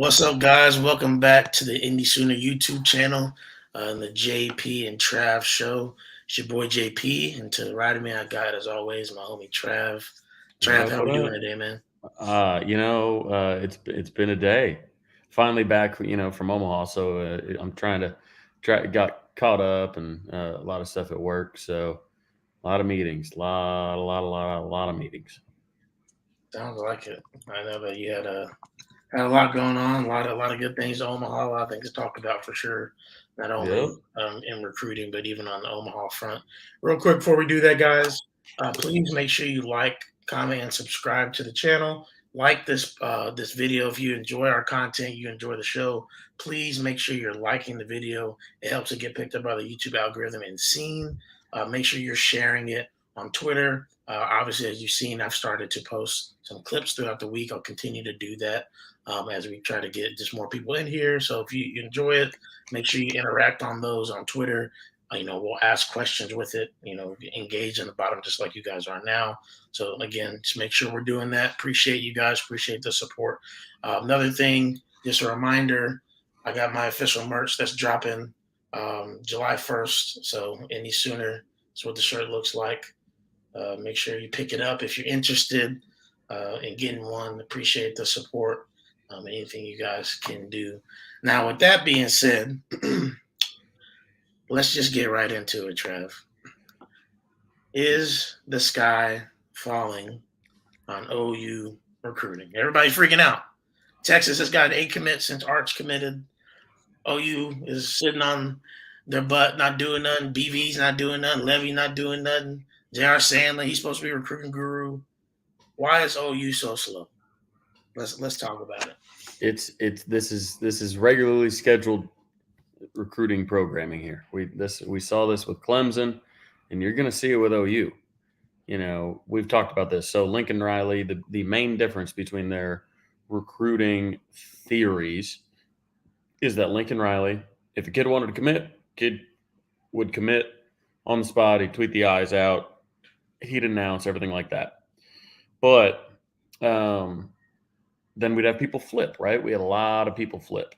What's up, guys? Welcome back to the Indie Sooner YouTube channel, the JP and Trav show. It's your boy JP, and to the right of me, I got, as always, my homie Trav. What Trav, up? how What we doing up? today, man? It's been a day. Finally back, from Omaha. So I'm trying to got caught up and a lot of stuff at work. So a lot of meetings, lot of meetings. Sounds like it. I know that you had a lot going on, a lot of good things to Omaha, a lot of things to talk about for sure. Not Yep. only in recruiting, but even on the Omaha front. Real quick before we do that, guys, please make sure you like, comment, and subscribe to the channel. Like this video if you enjoy our content, you enjoy the show. Please make sure you're liking the video. It helps it get picked up by the YouTube algorithm and seen. Make sure you're sharing it on Twitter. Obviously, as you've seen, I've started to post some clips throughout the week. I'll continue to do that as we try to get just more people in here. So if you enjoy it, make sure you interact on those on Twitter. We'll ask questions with it, engage in the bottom just like you guys are now. So again, just make sure we're doing that. Appreciate you guys. Appreciate the support. Another thing, just a reminder, I got my official merch that's dropping July 1st. So any sooner, that's what the shirt looks like. Make sure you pick it up if you're interested in getting one. Appreciate the support. Anything you guys can do. Now, with that being said, let's just get right into it, Trev. Is the sky falling on OU recruiting? Everybody's freaking out. Texas has got 8 commits since Arch committed. OU is sitting on their butt, not doing nothing. BV's not doing nothing. Levy not doing nothing. J.R. Sandlin, he's supposed to be a recruiting guru. Why is OU so slow? Let's talk about it. This is regularly scheduled recruiting programming here. We saw this with Clemson, and you're going to see it with OU. We've talked about this. So Lincoln Riley, the main difference between their recruiting theories is that Lincoln Riley, if a kid wanted to commit, kid would commit on the spot. He'd tweet the eyes out. He'd announce everything like that. But then we'd have people flip, right? We had a lot of people flip.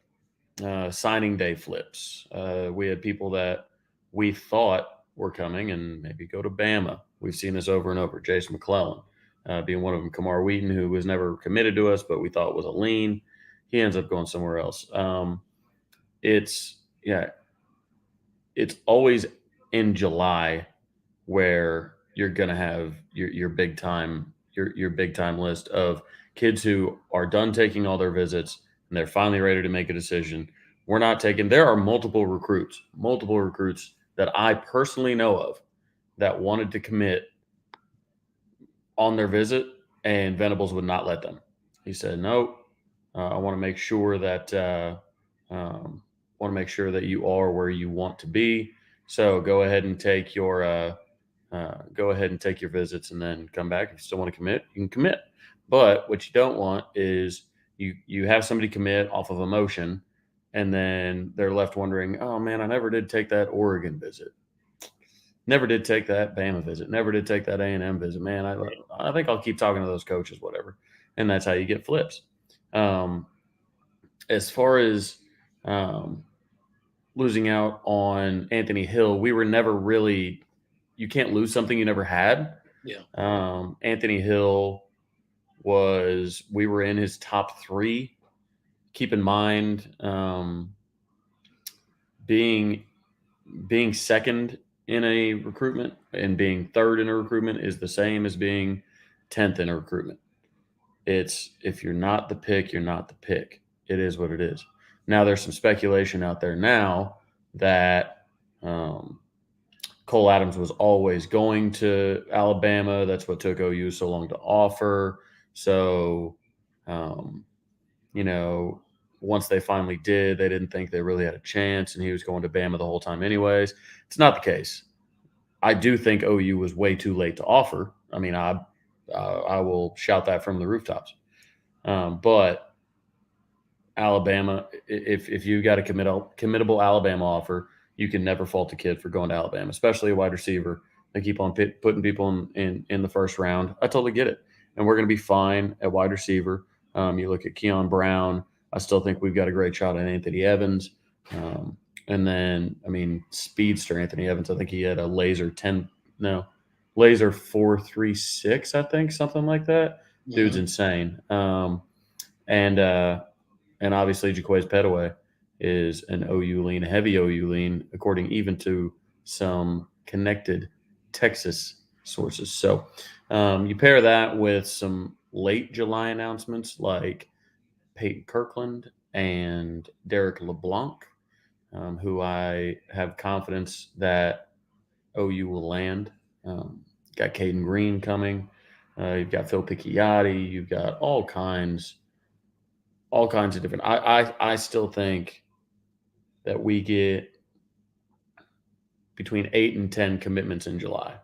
Signing day flips. We had people that we thought were coming and maybe go to Bama. We've seen this over and over. Jason McClellan being one of them. Kamar Wheaton, who was never committed to us, but we thought was a lean. He ends up going somewhere else. It's always in July where you're gonna have your big time list of kids who are done taking all their visits and they're finally ready to make a decision. We're not taking. There are multiple recruits that I personally know of that wanted to commit on their visit, and Venables would not let them. He said, "No, I want to make sure that you are where you want to be. So go ahead and take your visits, and then come back. If you still want to commit, you can commit. But what you don't want is you have somebody commit off of emotion, and then they're left wondering, oh man, I never did take that Oregon visit. Never did take that Bama visit. Never did take that A&M visit. Man, I think I'll keep talking to those coaches, whatever. And that's how you get flips. As far as losing out on Anthony Hill, we were never really. You can't lose something you never had. Yeah. Anthony Hill we were in his top 3. Keep in mind, being second in a recruitment and being third in a recruitment is the same as being 10th in a recruitment. It's if you're not the pick, you're not the pick. It is what it is. Now there's some speculation out there now that Cole Adams was always going to Alabama. That's what took OU so long to offer. So, once they finally did, they didn't think they really had a chance, and he was going to Bama the whole time anyways. It's not the case. I do think OU was way too late to offer. I mean, I will shout that from the rooftops. But Alabama, if you got a committable Alabama offer, you can never fault a kid for going to Alabama, especially a wide receiver. They keep on putting people in the first round. I totally get it. And we're going to be fine at wide receiver. You look at Keon Brown. I still think we've got a great shot at Anthony Evans. And then, I mean, speedster Anthony Evans, I think he had a laser 4.36, I think, something like that. Dude's Mhm. insane. And obviously Jaquez Petaway is an OU lean, a heavy OU lean, according even to some connected Texas sources. So you pair that with some late July announcements like Peyton Kirkland and Derek LeBlanc, who I have confidence that OU will land. Got Caden Green coming. You've got Phil Picchiotti. You've got all kinds of different. I still think that we get between 8 and 10 commitments in July,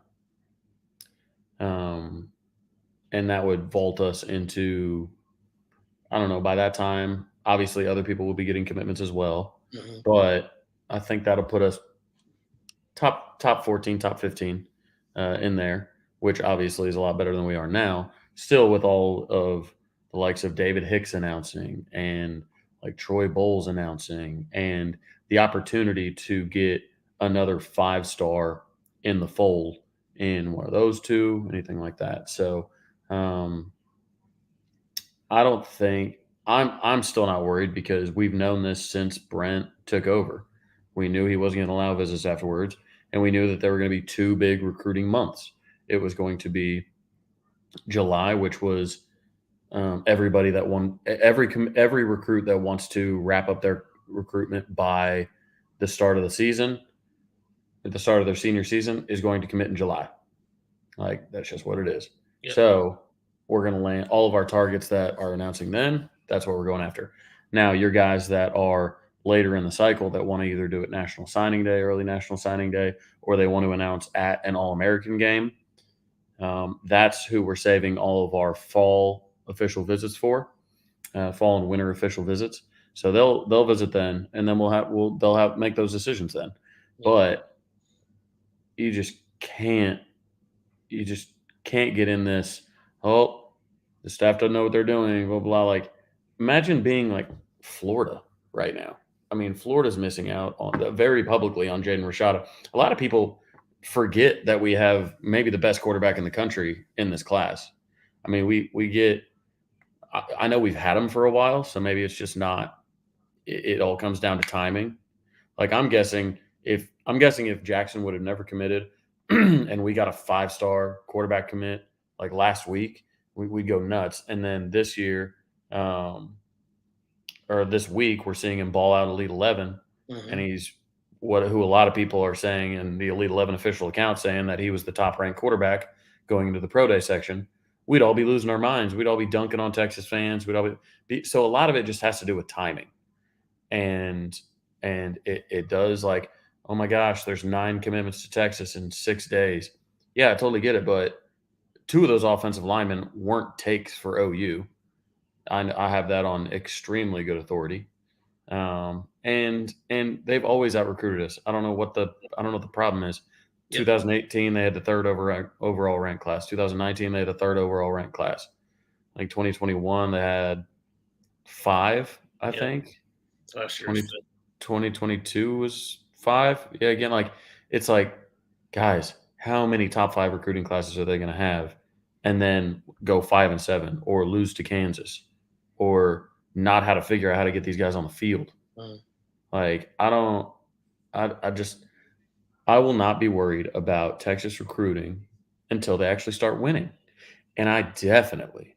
um, and that would vault us into, I don't know. By that time, obviously, other people will be getting commitments as well, Mhm. but I think that'll put us top 14, top 15 in there, which obviously is a lot better than we are now. Still, with all of the likes of David Hicks announcing and like Troy Bowles announcing, and the opportunity to get another 5-star in the fold in one of those two, anything like that. So um, I don't think I'm still not worried because we've known this since Brent took over. We knew he wasn't going to allow visits afterwards, and we knew that there were going to be two big recruiting months. It was going to be July, which was everybody that every recruit that wants to wrap up their recruitment by the start of the season, at the start of their senior season, is going to commit in July. Like that's just what it is. Yep. So we're going to land all of our targets that are announcing then. That's what we're going after. Now, your guys that are later in the cycle that want to either do it National Signing Day, early National Signing Day, or they want to announce at an All American game. That's who we're saving all of our fall official visits for, fall and winter official visits. So they'll visit then, and then they'll have make those decisions then. Yep. But you just can't you just can't get in this. Oh, the staff doesn't know what they're doing. Blah blah. Like, imagine being like Florida right now. I mean, Florida's missing out on very publicly on Jaden Rashada. A lot of people forget that we have maybe the best quarterback in the country in this class. I mean, we get. I know we've had him for a while, so maybe it's just not. It all comes down to timing. Like I'm guessing if Jackson would have never committed and we got a 5-star quarterback commit like last week, we'd go nuts. And then this year, or this week, we're seeing him ball out Elite 11, and Mhm. he's who a lot of people are saying in the Elite 11 official account saying that he was the top ranked quarterback going into the pro day section. We'd all be losing our minds. We'd all be dunking on Texas fans. We'd all so a lot of it just has to do with timing, and it does, like, oh my gosh, there's 9 commitments to Texas in 6 days. Yeah, I totally get it, but 2 of those offensive linemen weren't takes for OU. I have that on extremely good authority. And they've always out recruited us. I don't know what the problem is. Yep. 2018 they had the third overall ranked class. 2019 they had the third overall ranked class. Like 2021 they had 5, I Yep. think. Last year's 20, 2022 was 5. Yeah, again, like it's like, guys, how many top 5 recruiting classes are they going to have, and then go 5-7, or lose to Kansas, or not how to figure out how to get these guys on the field? Mm. Like I don't, I just I will not be worried about Texas recruiting until they actually start winning, and I definitely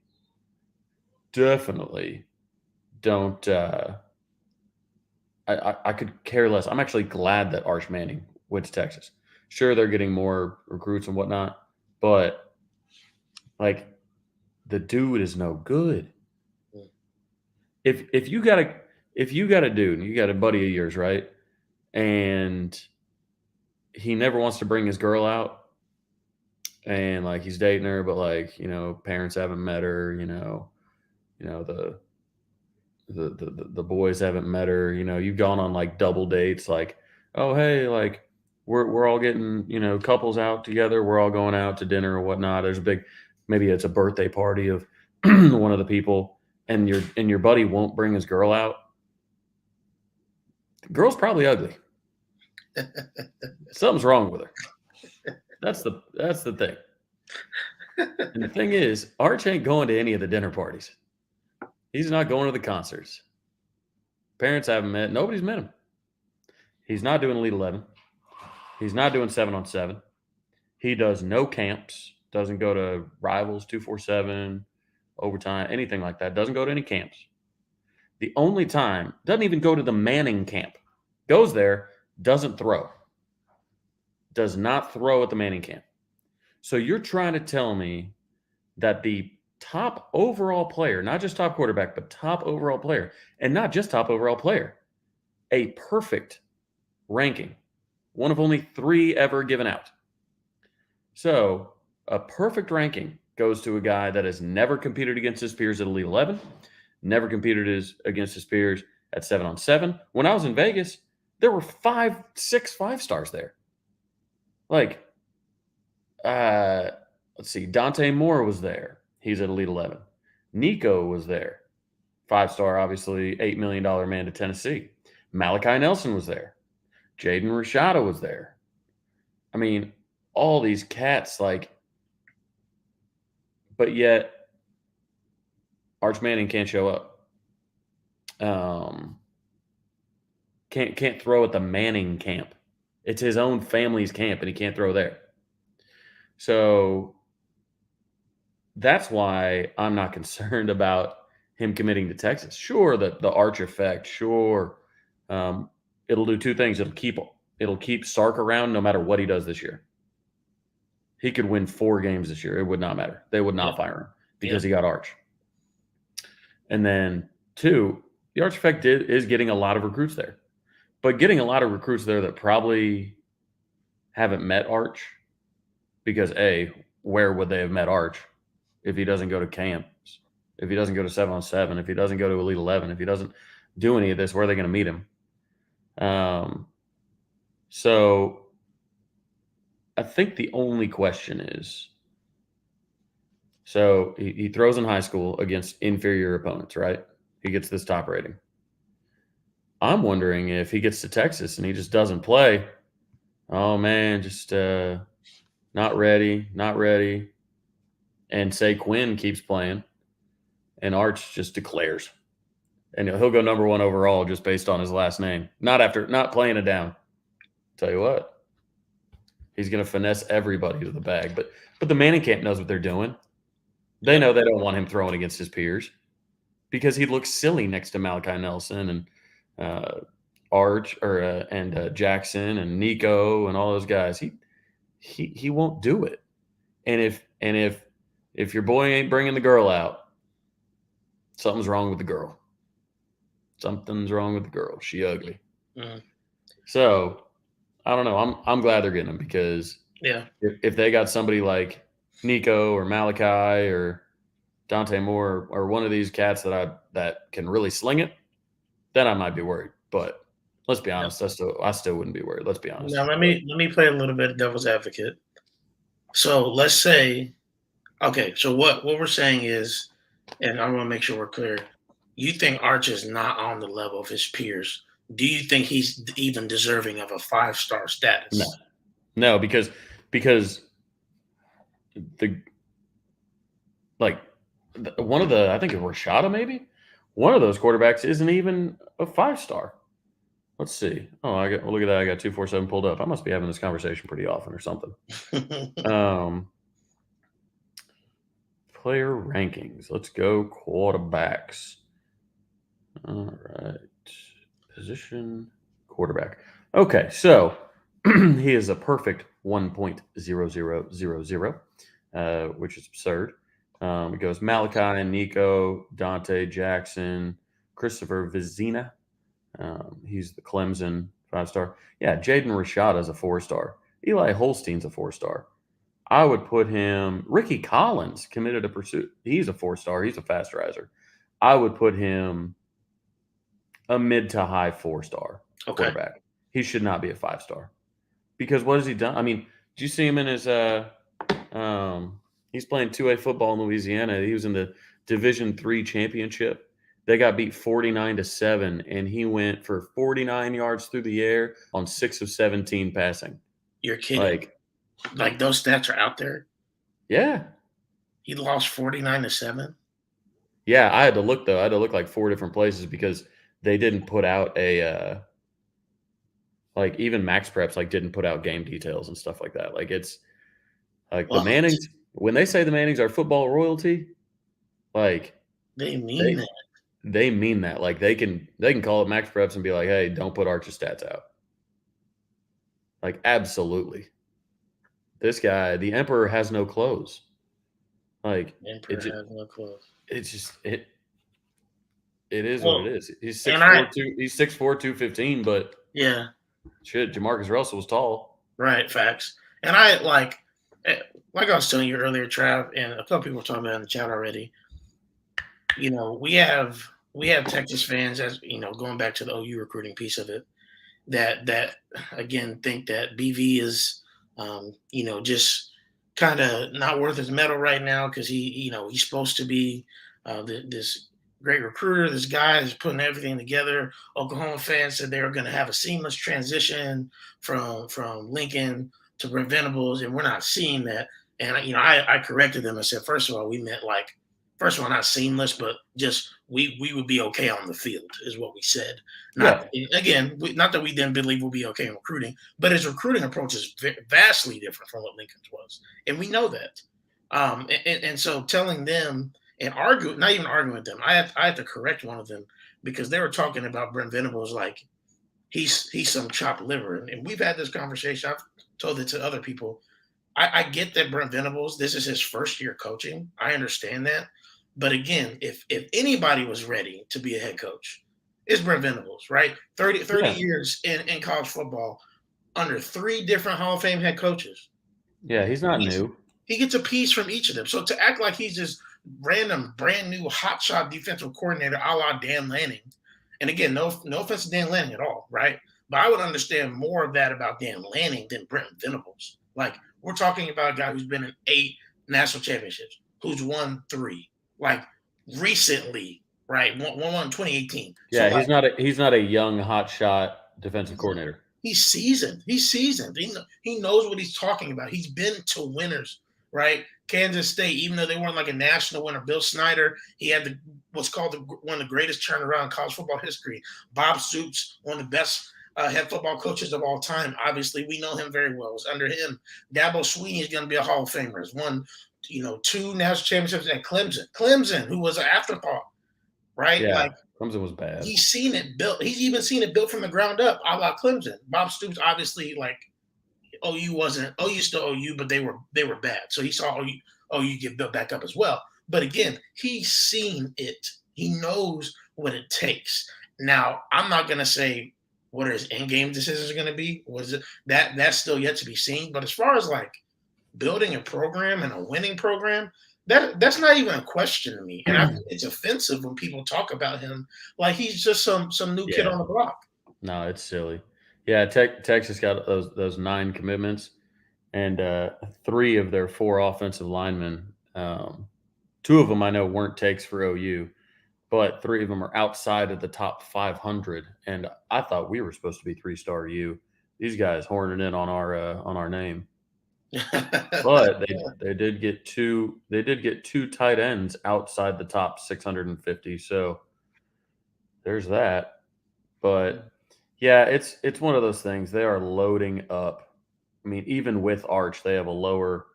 don't. I could care less. I'm actually glad that Arch Manning went to Texas. Sure, they're getting more recruits and whatnot, but like the dude is no good. Mm. If you got a dude and you got a buddy of yours, right, and he never wants to bring his girl out, and like he's dating her, but like parents haven't met her, the the boys haven't met her. You've gone on like double dates, like, oh hey, like we're all getting couples out together. We're all going out to dinner or whatnot. There's a big, maybe it's a birthday party of one of the people, and your buddy won't bring his girl out, the girl's probably ugly. Something's wrong with her. That's the thing. And the thing is, Arch ain't going to any of the dinner parties. He's not going to the concerts. Parents haven't met. Nobody's met him. He's not doing Elite 11. He's not doing 7-on-7. He does no camps. Doesn't go to Rivals, 247, Overtime, anything like that. Doesn't go to any camps. The only time, doesn't even go to the Manning camp. Goes there, doesn't throw. Does not throw at the Manning camp. So you're trying to tell me that the top overall player, not just top quarterback, but top overall player, and not just top overall player, a perfect ranking, one of only 3 ever given out. So a perfect ranking goes to a guy that has never competed against his peers at Elite 11, never competed against his peers at 7-on-7. When I was in Vegas, there were 6 5-stars there. Like, let's see, Dante Moore was there. He's at Elite 11. Nico was there. 5-star, obviously, $8 million man to Tennessee. Malachi Nelson was there. Jaden Rashada was there. I mean, all these cats, like, but yet Arch Manning can't show up. Can't throw at the Manning camp. It's his own family's camp, and he can't throw there. So that's why I'm not concerned about him committing to Texas. Sure, the Arch effect. Sure, it'll do 2 things. It'll keep Sark around no matter what he does this year. He could win 4 games this year. It would not matter. They would not fire him because he got Arch. And then 2, the Arch effect is getting a lot of recruits there. But getting a lot of recruits there that probably haven't met Arch, because A, where would they have met Arch if he doesn't go to camps, if he doesn't go to 7-on-7, if he doesn't go to Elite 11, if he doesn't do any of this, where are they going to meet him? So I think the only question is, so he throws in high school against inferior opponents, right? He gets this top rating. I'm wondering if he gets to Texas and he just doesn't play. Oh, man, just not ready. And say Quinn keeps playing and Arch just declares. And he'll go number 1 overall just based on his last name. Not playing it down. Tell you what, he's going to finesse everybody to the bag. But the Manning camp knows what they're doing. They know they don't want him throwing against his peers because he looks silly next to Malachi Nelson and Arch and Jackson and Nico and all those guys. He won't do it. And if your boy ain't bringing the girl out, something's wrong with the girl. Something's wrong with the girl. She ugly. Mm-hmm. So I don't know. I'm glad they're getting him because if they got somebody like Nico or Malachi or Dante Moore or one of these cats that can really sling it, then I might be worried. But let's be honest, I still wouldn't be worried. Let's be honest. Now let me play a little bit of devil's advocate. So let's say, okay, so what we're saying is, and I want to make sure we're clear, you think Arch is not on the level of his peers. Do you think he's even deserving of a 5-star status? No, because one of the, I think Rashada maybe, one of those quarterbacks isn't even a 5-star. Let's see. Oh, look at that. I got 247 pulled up. I must be having this conversation pretty often or something. Player rankings. Let's go quarterbacks. All right. Position quarterback. Okay, so he is a perfect 1.0000, which is absurd. It goes Malachi, Nico, Dante, Jackson, Christopher Vizina. He's the Clemson 5-star. Yeah, Jaden Rashada is a 4-star. Eli Holstein's a 4-star. I would put him. Ricky Collins committed a pursuit. He's a 4-star. He's a fast riser. I would put him a mid to high 4-star quarterback. He should not be a 5-star because what has he done? I mean, did you see him in his? He's playing 2A football in Louisiana. He was in the Division III championship. They got beat 49-7, and he went for 49 yards through the air on 6 of 17 passing. You're kidding. Like those stats are out there. Yeah. He lost 49-7. Yeah, I had to look though. I had to look like 4 different places because they didn't put out a like even Max Preps like didn't put out game details and stuff like that. Like it's like the Mannings, when they say the Mannings are football royalty, like they mean that. They mean that. Like they can call it Max Preps and be like, hey, don't put Arch's stats out. Like absolutely. This guy, the Emperor has no clothes. Like Emperor has no clothes. It's just it is what it is. He's 6'4", he's 6'4", 215, but yeah. Shit, Jamarcus Russell was tall. Right, facts. And I like I was telling you earlier, Trav, and a couple people were talking about in the chat already. You know, we have Texas fans, as you know, going back to the OU recruiting piece of it, that again think that BV is you know, just kind of not worth his medal right now because he's supposed to be this great recruiter. This guy is putting everything together. Oklahoma fans said they were going to have a seamless transition from Lincoln to Venables, and we're not seeing that. And you know, I corrected them. I said, first of all, we meant like, first of all, not seamless, but just we would be okay on the field is what we said. Not that we didn't believe we'll be okay in recruiting, but his recruiting approach is vastly different from what Lincoln's was, and we know that. And so telling them and not even arguing with them, I had to correct one of them because they were talking about Brent Venables like he's some chopped liver, and we've had this conversation. I've told it to other people. I get that Brent Venables, this is his first year coaching. I understand that. But again, if anybody was ready to be a head coach, it's Brent Venables, right? 30 years in college football under 3 different Hall of Fame head coaches. Yeah, he's not new. He gets a piece from each of them. So to act like he's this random, brand new hotshot defensive coordinator a la Dan Lanning, and again, no offense to Dan Lanning at all, right? But I would understand more of that about Dan Lanning than Brent Venables. Like, we're talking about a guy who's been in 8 national championships, who's won 3. Like recently, right? One in 2018. Yeah, so he's not a young hotshot defensive coordinator. He's seasoned. He knows what he's talking about. He's been to winners, right? Kansas State, even though they weren't like a national winner, Bill Snyder, he had what's called one of the greatest turnaround in college football history. Bob Stoops, one of the best head football coaches of all time. Obviously, we know him very well. It was under him. Dabo Swinney is going to be a Hall of Famer. He's won 2 national championships at Clemson, who was an afterthought, right? Yeah, like Clemson was bad. He's seen it built. He's even seen it built from the ground up, a la Clemson. Bob Stoops, obviously, like OU still OU, but they were bad. So he saw OU get built back up as well. But again, he's seen it. He knows what it takes. Now, I'm not gonna say what his in-game decisions are gonna be. That's still yet to be seen. But as far as like building a program and a winning program, that's not even a question to me. And it's offensive when people talk about him like he's just some new kid on the block. No, it's silly. Yeah, Texas got those 9 commitments, and 3 of their 4 offensive linemen, 2 of them I know weren't takes for OU, but 3 of them are outside of the top 500. And I thought we were supposed to be 3-star U. These guys horning in on our name. But they did get 2 tight ends outside the top 650. So there's that. But yeah, it's one of those things. They are loading up. I mean, even with Arch, they have a lower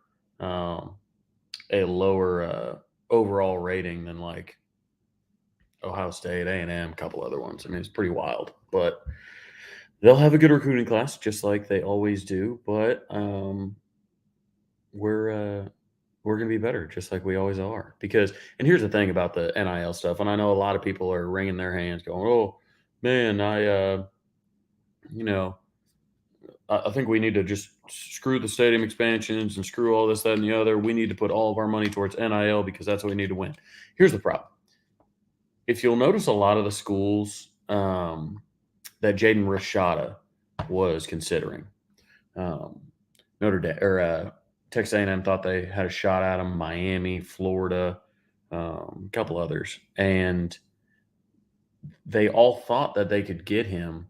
overall rating than like Ohio State, A&M, a couple other ones. I mean, it's pretty wild. But they'll have a good recruiting class, just like they always do. But we're going to be better, just like we always are. Because, and here's the thing about the NIL stuff, and I know a lot of people are wringing their hands, going, "Oh man, I think we need to just screw the stadium expansions and screw all this, that, and the other. We need to put all of our money towards NIL because that's what we need to win." Here's the problem: if you'll notice, a lot of the schools that Jaden Rashada was considering, Notre Dame or Texas A&M thought they had a shot at him. Miami, Florida, a couple others, and they all thought that they could get him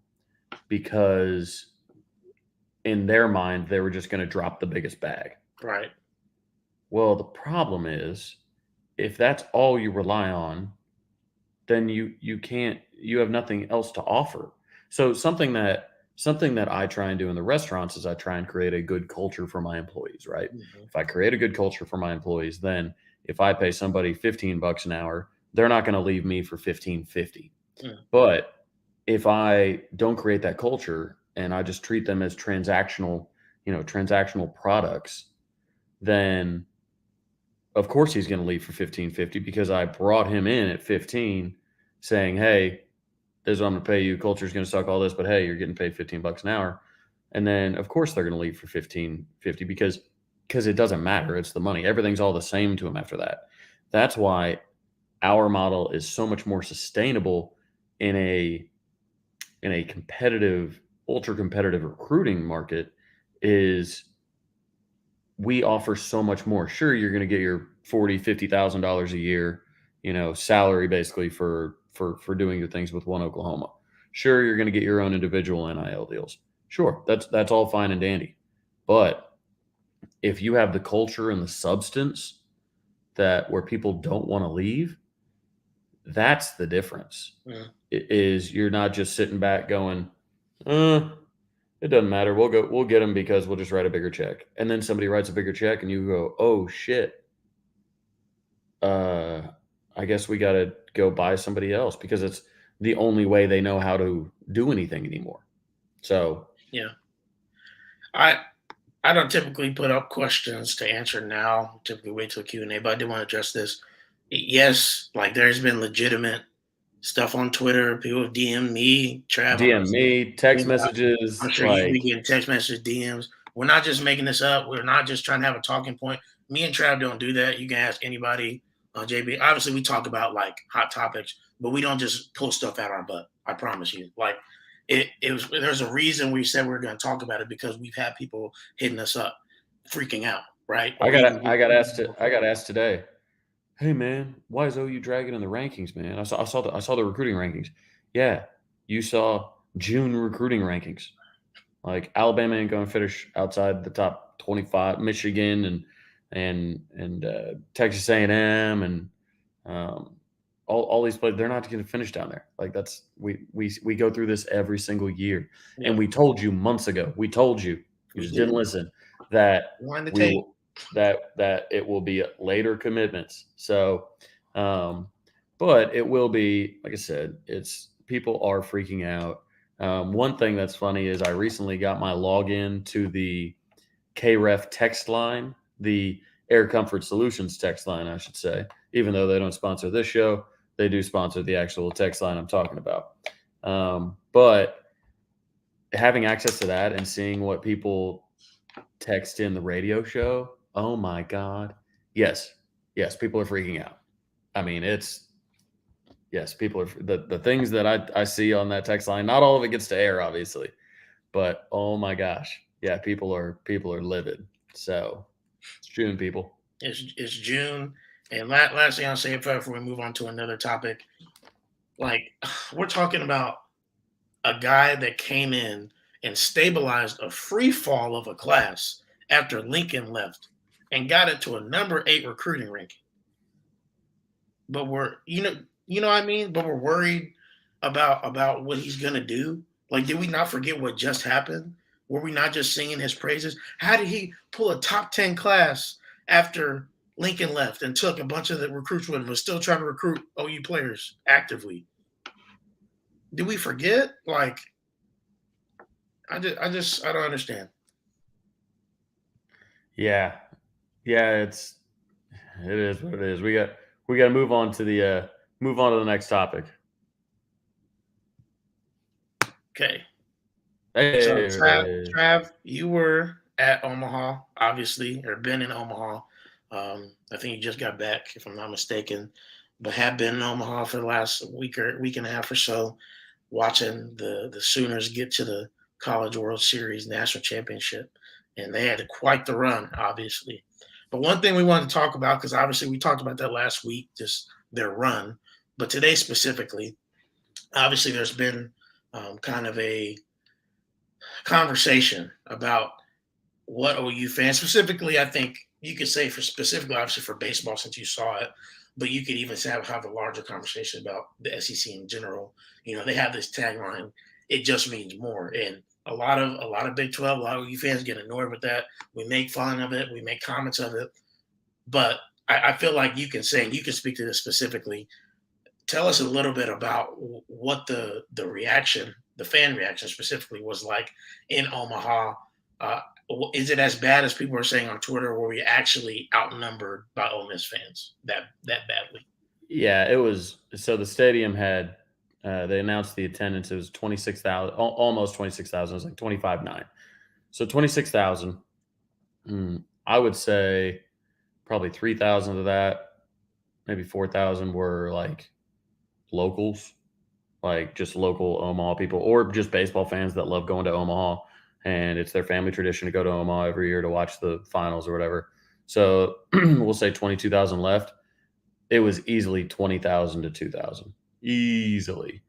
because in their mind they were just going to drop the biggest bag. Right. Well, the problem is if that's all you rely on, then you have nothing else to offer. So something that I try and do in the restaurants is I try and create a good culture for my employees, right? Mhm. If I create a good culture for my employees, then if I pay somebody $15 an hour, they're not going to leave me for 15.50. Mm. But if I don't create that culture and I just treat them as transactional products, then of course he's going to leave for 15.50 because I brought him in at 15 saying, "Hey, this is what I'm going to pay you. Culture's going to suck all this, but hey, you're getting paid $15 an hour." And then of course they're going to leave for 15.50 because it doesn't matter. It's the money. Everything's all the same to them after that. That's why our model is so much more sustainable in a competitive, ultra competitive recruiting market is we offer so much more. Sure, you're going to get your $40,000-$50,000 a year, salary basically for doing your things with One Oklahoma. Sure, you're going to get your own individual NIL deals. Sure, that's all fine and dandy. But if you have the culture and the substance that where people don't want to leave, that's the difference. Mm. It is you're not just sitting back going, it doesn't matter. We'll get them because we'll just write a bigger check. And then somebody writes a bigger check and you go, oh shit. Uh, I guess we got to go buy somebody else because it's the only way they know how to do anything anymore. So Yeah. I I don't typically put up questions to answer now. Typically wait till Q&A, but I did want to address this. Yes, like there's been legitimate stuff on Twitter. People have DM'd me, Trav. DM me, text Yeah, I'm messages, sure you be like getting text messages, DMs. We're not just making this up. We're not just trying to have a talking point. Me and Trav don't do that. You can ask anybody on JB. Obviously, we talk about like hot topics, but we don't just pull stuff out our butt. I promise you. Like it was. There's a reason we said we are going to talk about it because we've had people hitting us up, freaking out, right? I Or got even I got asked I got asked today. Hey man, why is OU dragging in the rankings, man? I saw the recruiting rankings. Yeah, you saw June recruiting rankings. Like Alabama ain't going to finish outside the top 25. Michigan and Texas A&M and um, all these players, they're not going to finish down there. Like that's we go through this every single year, yeah, and we told you months ago. We told you, you we just did didn't listen. That wind the we tape. will that it will be later commitments. So, um, but it will be like I said. It's people are freaking out. One thing that's funny is I recently got my login to the KREF text line, the Air Comfort Solutions text line, I should say. Even though they don't sponsor this show, they do sponsor the actual text line I'm talking about. But having access to that and seeing what people text in the radio show, oh my God. Yes, people are freaking out. I mean, yes, people are the things that I see on that text line, not all of it gets to air, obviously. But oh my gosh, yeah, people are livid. So it's June, people. It's June, and last thing I'll say before we move on to another topic, like we're talking about a guy that came in and stabilized a free fall of a class after Lincoln left and got it to a number 8 recruiting ranking. But we're what I mean. But we're worried about what he's gonna do. Like, did we not forget what just happened? Were we not just singing his praises? How did he pull a top 10 class after Lincoln left and took a bunch of the recruits with him, was still trying to recruit OU players actively? Did we forget? Like, I don't understand. Yeah, yeah, it is what it is. We got to move on to the next topic. Okay. So Hey, Trav, you were at Omaha, obviously, or been in Omaha. I think you just got back, if I'm not mistaken, but have been in Omaha for the last week and a half or so, watching the Sooners get to the College World Series National Championship, and they had quite the run, obviously. But one thing we wanted to talk about, because obviously we talked about that last week, just their run, but today specifically, obviously there's been kind of a conversation about what OU fans specifically. I think you could say for specifically, obviously for baseball, since you saw it, but you could even have a larger conversation about the SEC in general. They have this tagline: "It just means more," and a lot of Big 12, a lot of OU fans get annoyed with that. We make fun of it, we make comments of it, but I feel like you can say, and you can speak to this specifically. Tell us a little bit about what the reaction, the fan reaction specifically, was like in Omaha. Uh, is it as bad as people are saying on Twitter, or were we actually outnumbered by Ole Miss fans that badly? Yeah, it was. So the stadium had, they announced the attendance. It was 26,000, almost 26,000. It was like 25.9. So 26,000. I would say probably 3,000 of that, maybe 4,000 were like locals, like just local Omaha people, or just baseball fans that love going to Omaha, and it's their family tradition to go to Omaha every year to watch the finals or whatever. So we'll say 22,000 left. It was easily 20,000 to 2,000, easily.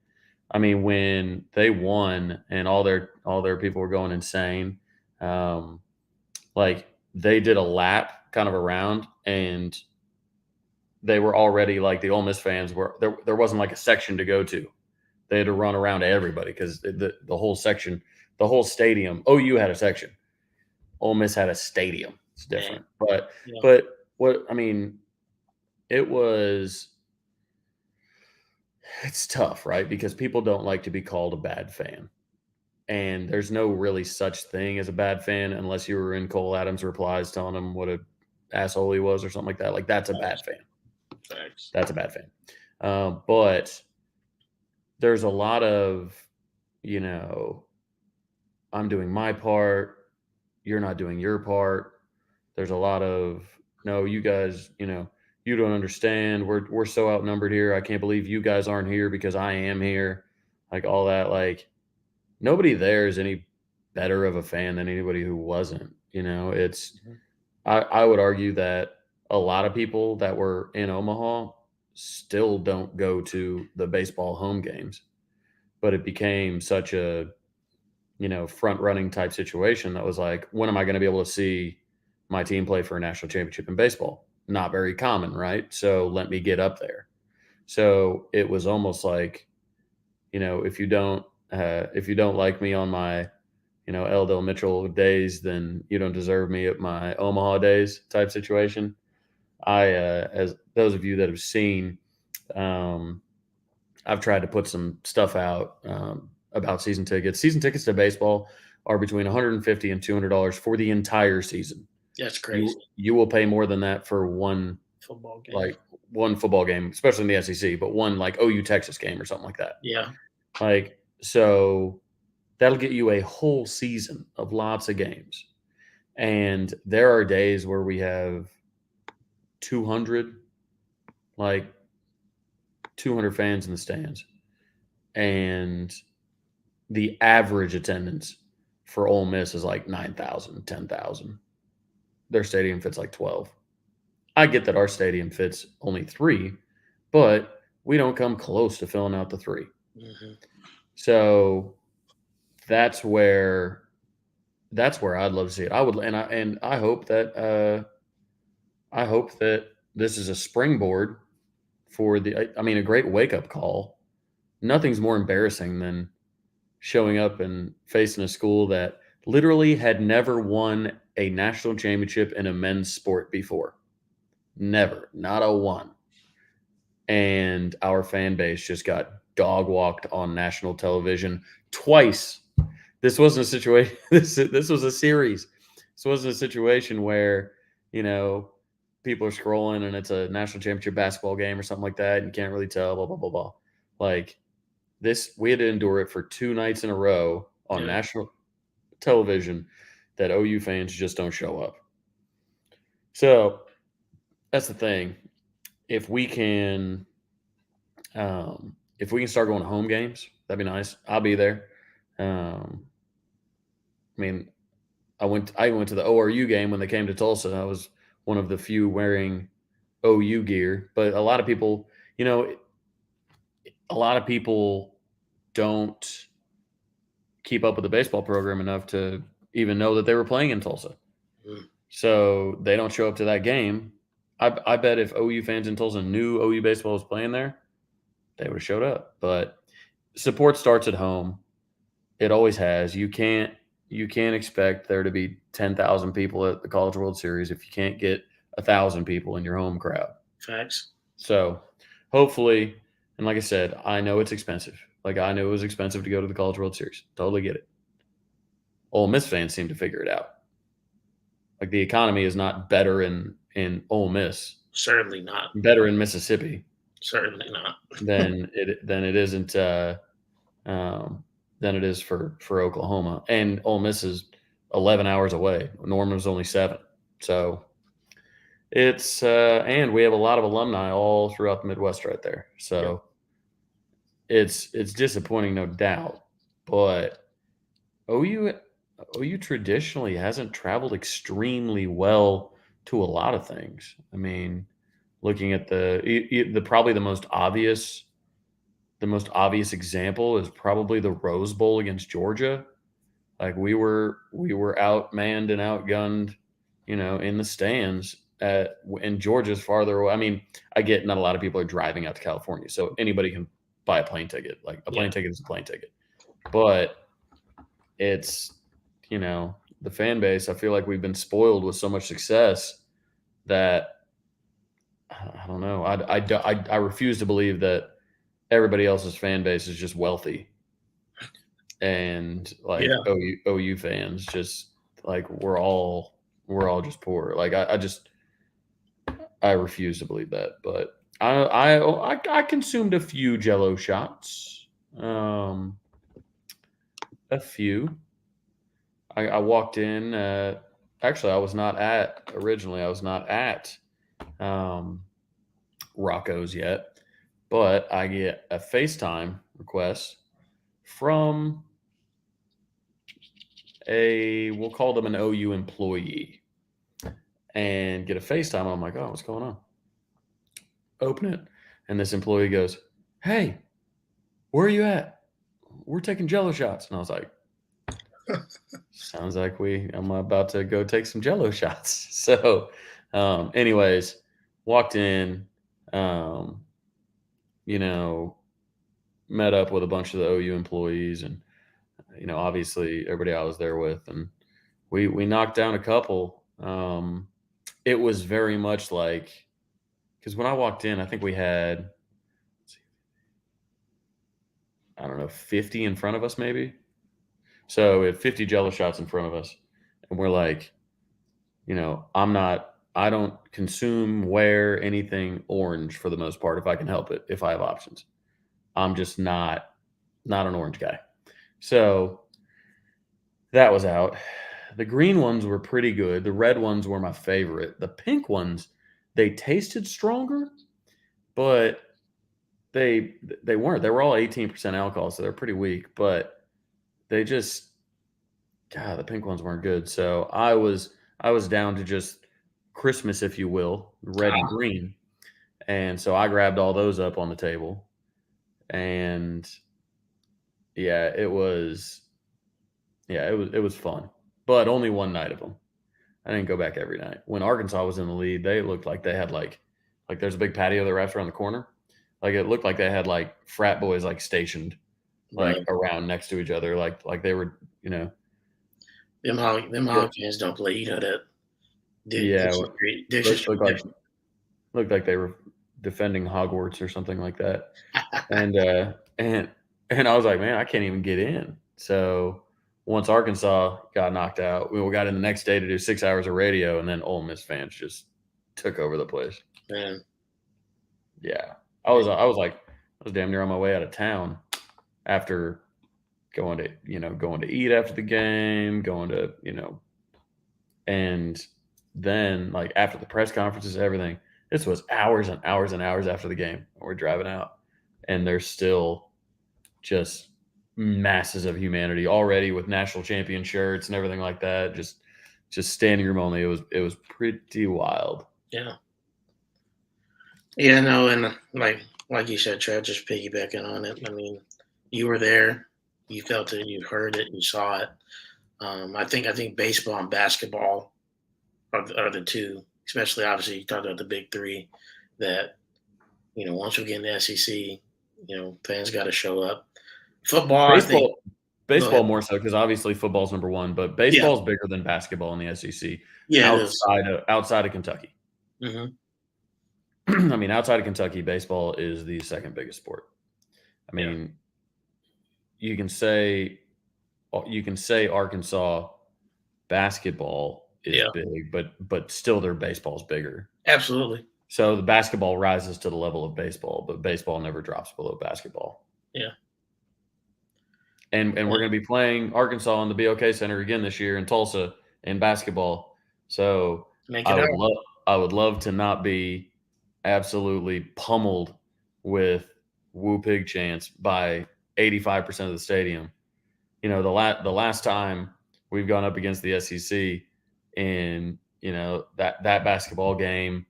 I mean, when they won and all their people were going insane, um, like they did a lap kind of around, and they were already like the Ole Miss fans were there. There wasn't like a section to go to. They had to run around to everybody because the whole section, the whole stadium. OU had a section. Ole Miss had a stadium. It's Dang. different, but Yeah. but what I mean, it was it's tough, right? Because people don't like to be called a bad fan. And there's no really such thing as a bad fan unless you were in Cole Adams' replies telling him what a asshole he was or something like that. Like that's a bad Facts. fan. Facts. That's a bad fan. But there's a lot of, you know, I'm doing my part, you're not doing your part. There's a lot of no, you guys, you don't understand. We're so outnumbered here. I can't believe you guys aren't here because I am here. Like all that, like nobody there is any better of a fan than anybody who wasn't. It's Mhm. I would argue that a lot of people that were in Omaha still don't go to the baseball home games, but it became such a front running type situation that was like, when am I going to be able to see my team play for a national championship in baseball? Not very common, right? So let me get up there. So it was almost like, if you don't like me on my L. Del Mitchell days, then you don't deserve me at my Omaha days type situation. As those of you that have seen, um, I've tried to put some stuff out about season tickets. Season tickets to baseball are between $150 and $200 for the entire season. That's crazy. You will pay more than that for one Football game. like one football game, especially in the SEC, but one like OU Texas game or something like that. Yeah. Like so that'll get you a whole season of lots of games. And there are days where we have 200, like 200 fans in the stands. And the average attendance for Ole Miss is like 9,000, 10,000. Their stadium fits like 12. I get that our stadium fits only 3, but we don't come close to filling out the 3. Hmm. So that's where I'd love to see it. I hope that this is a springboard for a great wake up call. Nothing's more embarrassing than showing up and facing a school that literally had never won a national championship in a men's sport before. Never, not a one. And our fan base just got dog walked on national television twice. This wasn't a situation. This was a series. This wasn't a situation where you know people are scrolling and it's a national championship basketball game or something like that, and you can't really tell. Blah blah blah blah. Like this, we had to endure it for 2 nights in a row on Yeah. national television that OU fans just don't show up. So that's the thing. If we can, if we can start going to home games, that'd be nice. I'll be there. Um, I mean, I went to the ORU game when they came to Tulsa. I was one of the few wearing OU gear, but a lot of people, a lot of people don't keep up with the baseball program enough to even know that they were playing in Tulsa. Mm. So they don't show up to that game. I bet if OU fans in Tulsa knew OU baseball was playing there, they would have showed up. But support starts at home. It always has. You can't expect there to be 10,000 people at the College World Series if you can't get 1,000 people in your home crowd. Facts. So hopefully, and like I said, I know it's expensive. Like I knew it was expensive to go to the College World Series. Totally get it. Ole Miss fans seem to figure it out. Like the economy is not better in Ole Miss, Certainly not. better in Mississippi Certainly not. than it isn't than it is for Oklahoma. And Ole Miss is 11 hours away. Norman's only 7. So it's and we have a lot of alumni all throughout the Midwest right there. So it's disappointing, no doubt. But OU traditionally hasn't traveled extremely well to a lot of things. I mean, looking at the probably the most obvious example is probably the Rose Bowl against Georgia. Like we were outmanned and outgunned, in the stands and Georgia's farther away. I mean, I get not a lot of people are driving out to California, so anybody can buy a plane ticket. Like a plane ticket is a plane ticket. But it's, the fan base, I feel like we've been spoiled with so much success that I don't know. I refuse to believe that everybody else's fan base is just wealthy and like OU fans just like we're all just poor. Like I refuse to believe that, but I consumed a few Jello shots, a few. I walked in. Actually, I was not at Rocco's yet, but I get a FaceTime request from we'll call them an OU employee, and get a FaceTime. I'm like, oh, what's going on? Open it, and this employee goes, "Hey, where are you at? We're taking Jello shots." And I was like, sounds like I'm about to go take some Jello shots. So, anyways, walked in, met up with a bunch of the OU employees and, obviously everybody I was there with, and we knocked down a couple. It was very much like, because when I walked in, I think we had, I don't know, 50 in front of us maybe. So we had 50 Jello shots in front of us, and we're like, I don't wear anything orange for the most part if I can help it, if I have options. I'm just not an orange guy. So that was out. The green ones were pretty good. The red ones were my favorite. The pink ones, they tasted stronger, but they weren't. They were all 18% alcohol, so they're pretty weak, but they just, God, the pink ones weren't good. So I was down to just Christmas, if you will, red and green. And so I grabbed all those up on the table. And it was fun, but only one night of them. I didn't go back every night. When Arkansas was in the lead, they looked like they had like there's a big patio that wraps around the corner. Like it looked like they had like frat boys like stationed like around next to each other. Like they were, them Hawkins don't play, that. Looked like they were defending Hogwarts or something like that. And I was like, man, I can't even get in. So once Arkansas got knocked out, we got in the next day to do 6 hours of radio, and then Ole Miss fans just took over the place. Man. Yeah. I was damn near on my way out of town after going to eat after the game, and then like after the press conferences, everything. This was hours and hours and hours after the game. We're driving out, and there's still just masses of humanity already with national champion shirts and everything like that. Just just standing room only. It was pretty wild. Yeah. Yeah, no, and like you said, Trev, just piggybacking on it. I mean, you were there, you felt it, you heard it, you saw it. I think baseball and basketball are the two, especially obviously you talked about the big three that once we get in the SEC, fans got to show up. Football, I think. Go Baseball ahead. more so because obviously football's number one, but Yeah, baseball's bigger than basketball in the SEC yeah, it is. outside of Kentucky. Hmm. I mean, outside of Kentucky, baseball is the second biggest sport. I Yeah, mean, you can say Arkansas basketball is yeah, big, but still their baseball's bigger. absolutely. So the basketball rises to the level of baseball, but baseball never drops below basketball. Yeah, And yeah. we're going to be playing Arkansas in the BOK Center again this year in Tulsa in basketball. So Make I it out. would love to not be absolutely pummeled with Woo Pig chants by 85% of the stadium. The last time we've gone up against the SEC in that basketball game,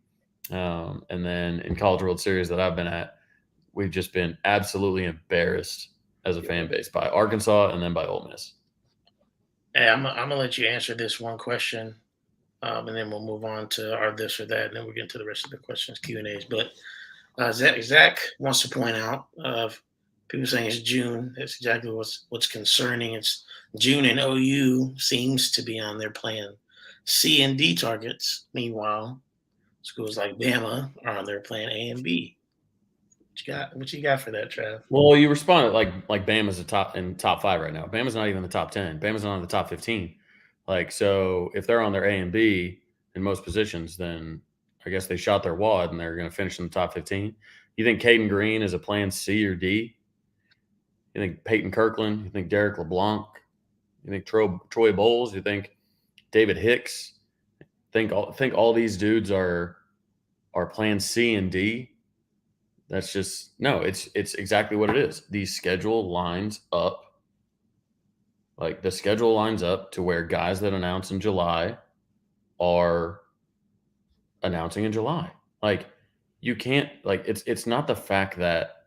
and then in College World Series that I've been at, we've just been absolutely embarrassed as a fan base by Arkansas and then by Ole Miss. Hey, I'm gonna let you answer this one question, and then we'll move on to our this or that, and then we'll get into the rest of the questions, Q and A's. But Zach wants to point out, people saying it's June. That's exactly what's concerning. It's June, and OU seems to be on their plan C and D targets. Meanwhile, schools like Bama are on their plan A and B. What you got for that, Trav? Well, you responded like Bama's top five right now. Bama's not even in the top 10. Bama's not in the top 15. Like, so if they're on their A and B in most positions, then I guess they shot their wad and they're going to finish in the top 15. You think Caden Green is a plan C or D? You think Peyton Kirkland? You think Derek LeBlanc? You think Troy Bowles? You think David Hicks? Think all these dudes are plan C and D? That's just no. It's exactly what it is. The schedule lines up. Like the schedule lines up to where guys that announce in July are announcing in July. Like you can't like it's not the fact that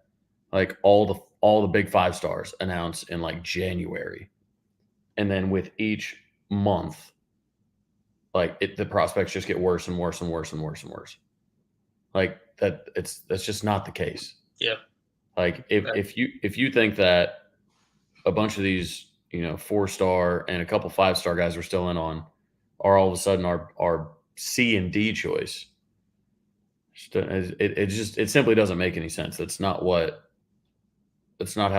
like all the big five stars announce in like January, and then with each month, like the prospects just get worse and worse and worse and worse and worse. Like that's just not the case. Yeah, Like right. if you think that a bunch of these, 4-star and a couple 5-star guys we're still in on are all of a sudden our C and D choice. It simply doesn't make any sense. That's not how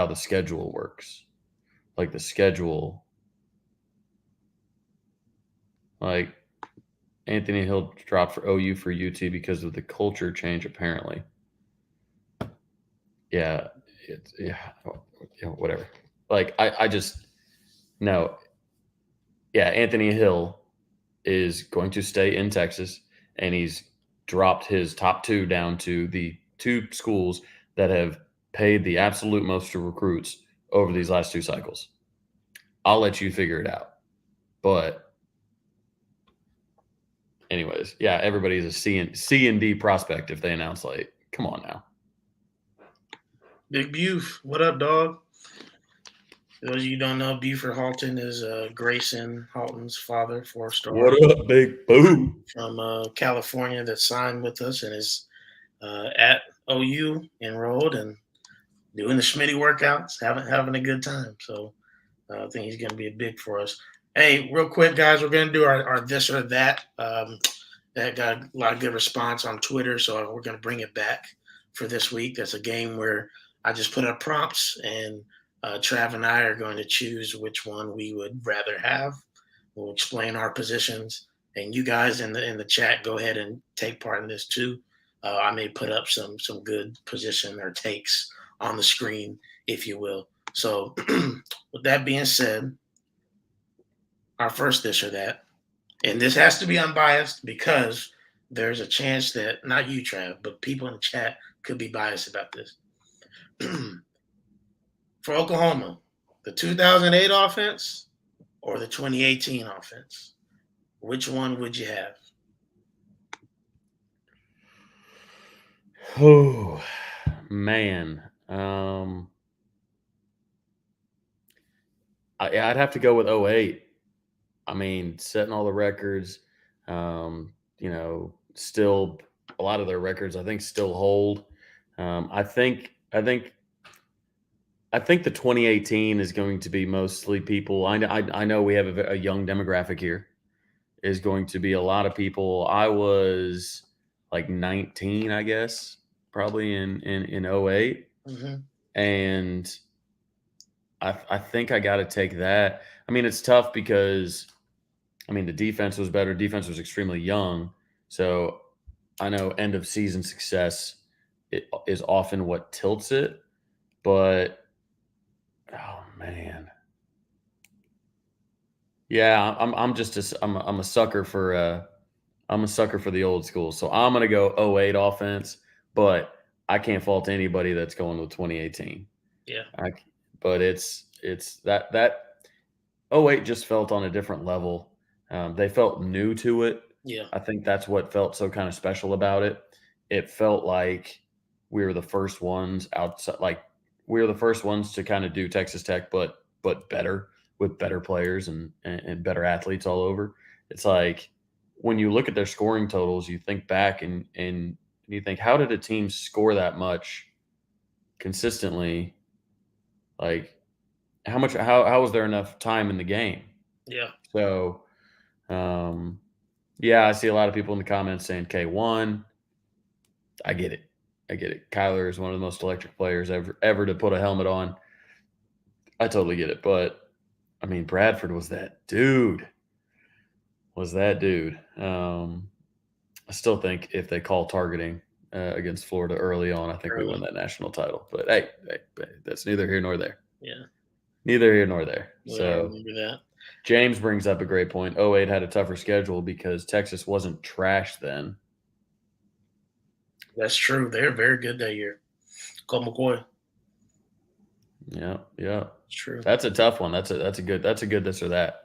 the schedule works. Like the schedule, like Anthony Hill dropped for OU for UT because of the culture change, apparently. Yeah, whatever. Like I just no. Yeah, Anthony Hill is going to stay in Texas, and he's dropped his top two down to the two schools that have paid the absolute most to recruits over these last two cycles. I'll let you figure it out. But anyways, yeah, everybody's a C and D prospect if they announce late. Come on now. Big Buf, what up, dog? For those of you who don't know, Buford Halton is Grayson Halton's father, 4-star What up, big boo? from California that signed with us and is at OU enrolled and doing the Schmitty workouts, having a good time. So I think he's going to be a big for us. Hey, real quick, guys, we're going to do our this or that. That got a lot of good response on Twitter, so we're going to bring it back for this week. That's a game where I just put up prompts, and Trav and I are going to choose which one we would rather have. We'll explain our positions, and you guys in the chat, go ahead and take part in this too. I may put up some good position or takes on the screen, if you will. So, with that being said, our first this or that, and this has to be unbiased because there's a chance that not you, Trav, but people in the chat could be biased about this. For Oklahoma, the 2008 offense or the 2018 offense? which one would you have? Oh man. I'd have to go with '08. I mean, setting all the records, still a lot of their records I think still hold. I think the 2018 is going to be mostly people. I know we have a young demographic here. Is going to be a lot of people. I was like 19, I guess, probably in '08, Hmm. and I think I got to take that. I mean, it's tough because I mean the defense was better. Defense was extremely young, so I know end of season success is often what tilts it. But oh man, yeah, I'm a sucker for I'm a sucker for the old school. So I'm gonna go '08 offense, but I can't fault anybody that's going with 2018. Yeah, I, c- but it's that '08 just felt on a different level. They felt new to it. yeah, I think that's what felt so kind of special about it. It felt like we were the first ones outside, like we were the first ones to kind of do Texas Tech, but better with better players and better athletes all over. It's like when you look at their scoring totals, you think back and you think, how did a team score that much consistently? Like how was there enough time in the game? yeah. So um, yeah, I see a lot of people in the comments saying K1. I get it. I get it. Kyler is one of the most electric players ever to put a helmet on. I totally get it. But I mean, Bradford was that dude. Was that dude. I still think if they call targeting against Florida early on, I think we win Early. that national title. But hey, that's neither here nor there. Yeah, Neither here nor there. well, I So remember that. James brings up a great point. '08 had a tougher schedule because Texas wasn't trash then. That's true. They're very good that year. Colt McCoy. Yeah, yeah. It's true. That's a tough one. That's a good this or that.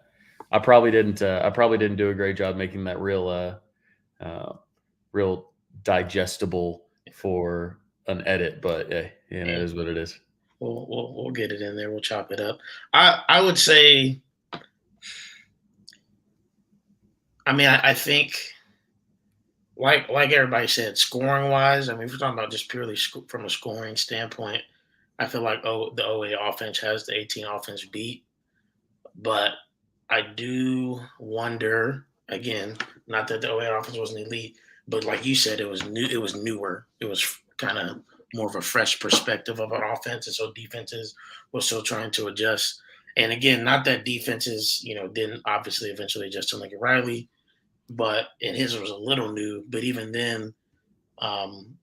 I probably didn't do a great job making that uh real digestible for an edit, but yeah, it Yeah, is what it is. we'll get it in there. We'll chop it up. I would say. I mean, I think like everybody said, scoring wise. I mean, if we're talking about just purely from a scoring standpoint, I feel like the OA offense has the 18 offense beat. But I do wonder again, not that the OA offense wasn't elite, but like you said, it was new. It was newer. It was kind of more of a fresh perspective of an offense, and so defenses were still trying to adjust. And again, not that defenses, didn't obviously eventually adjust to Lincoln Riley, but and his was a little new. But even then, um,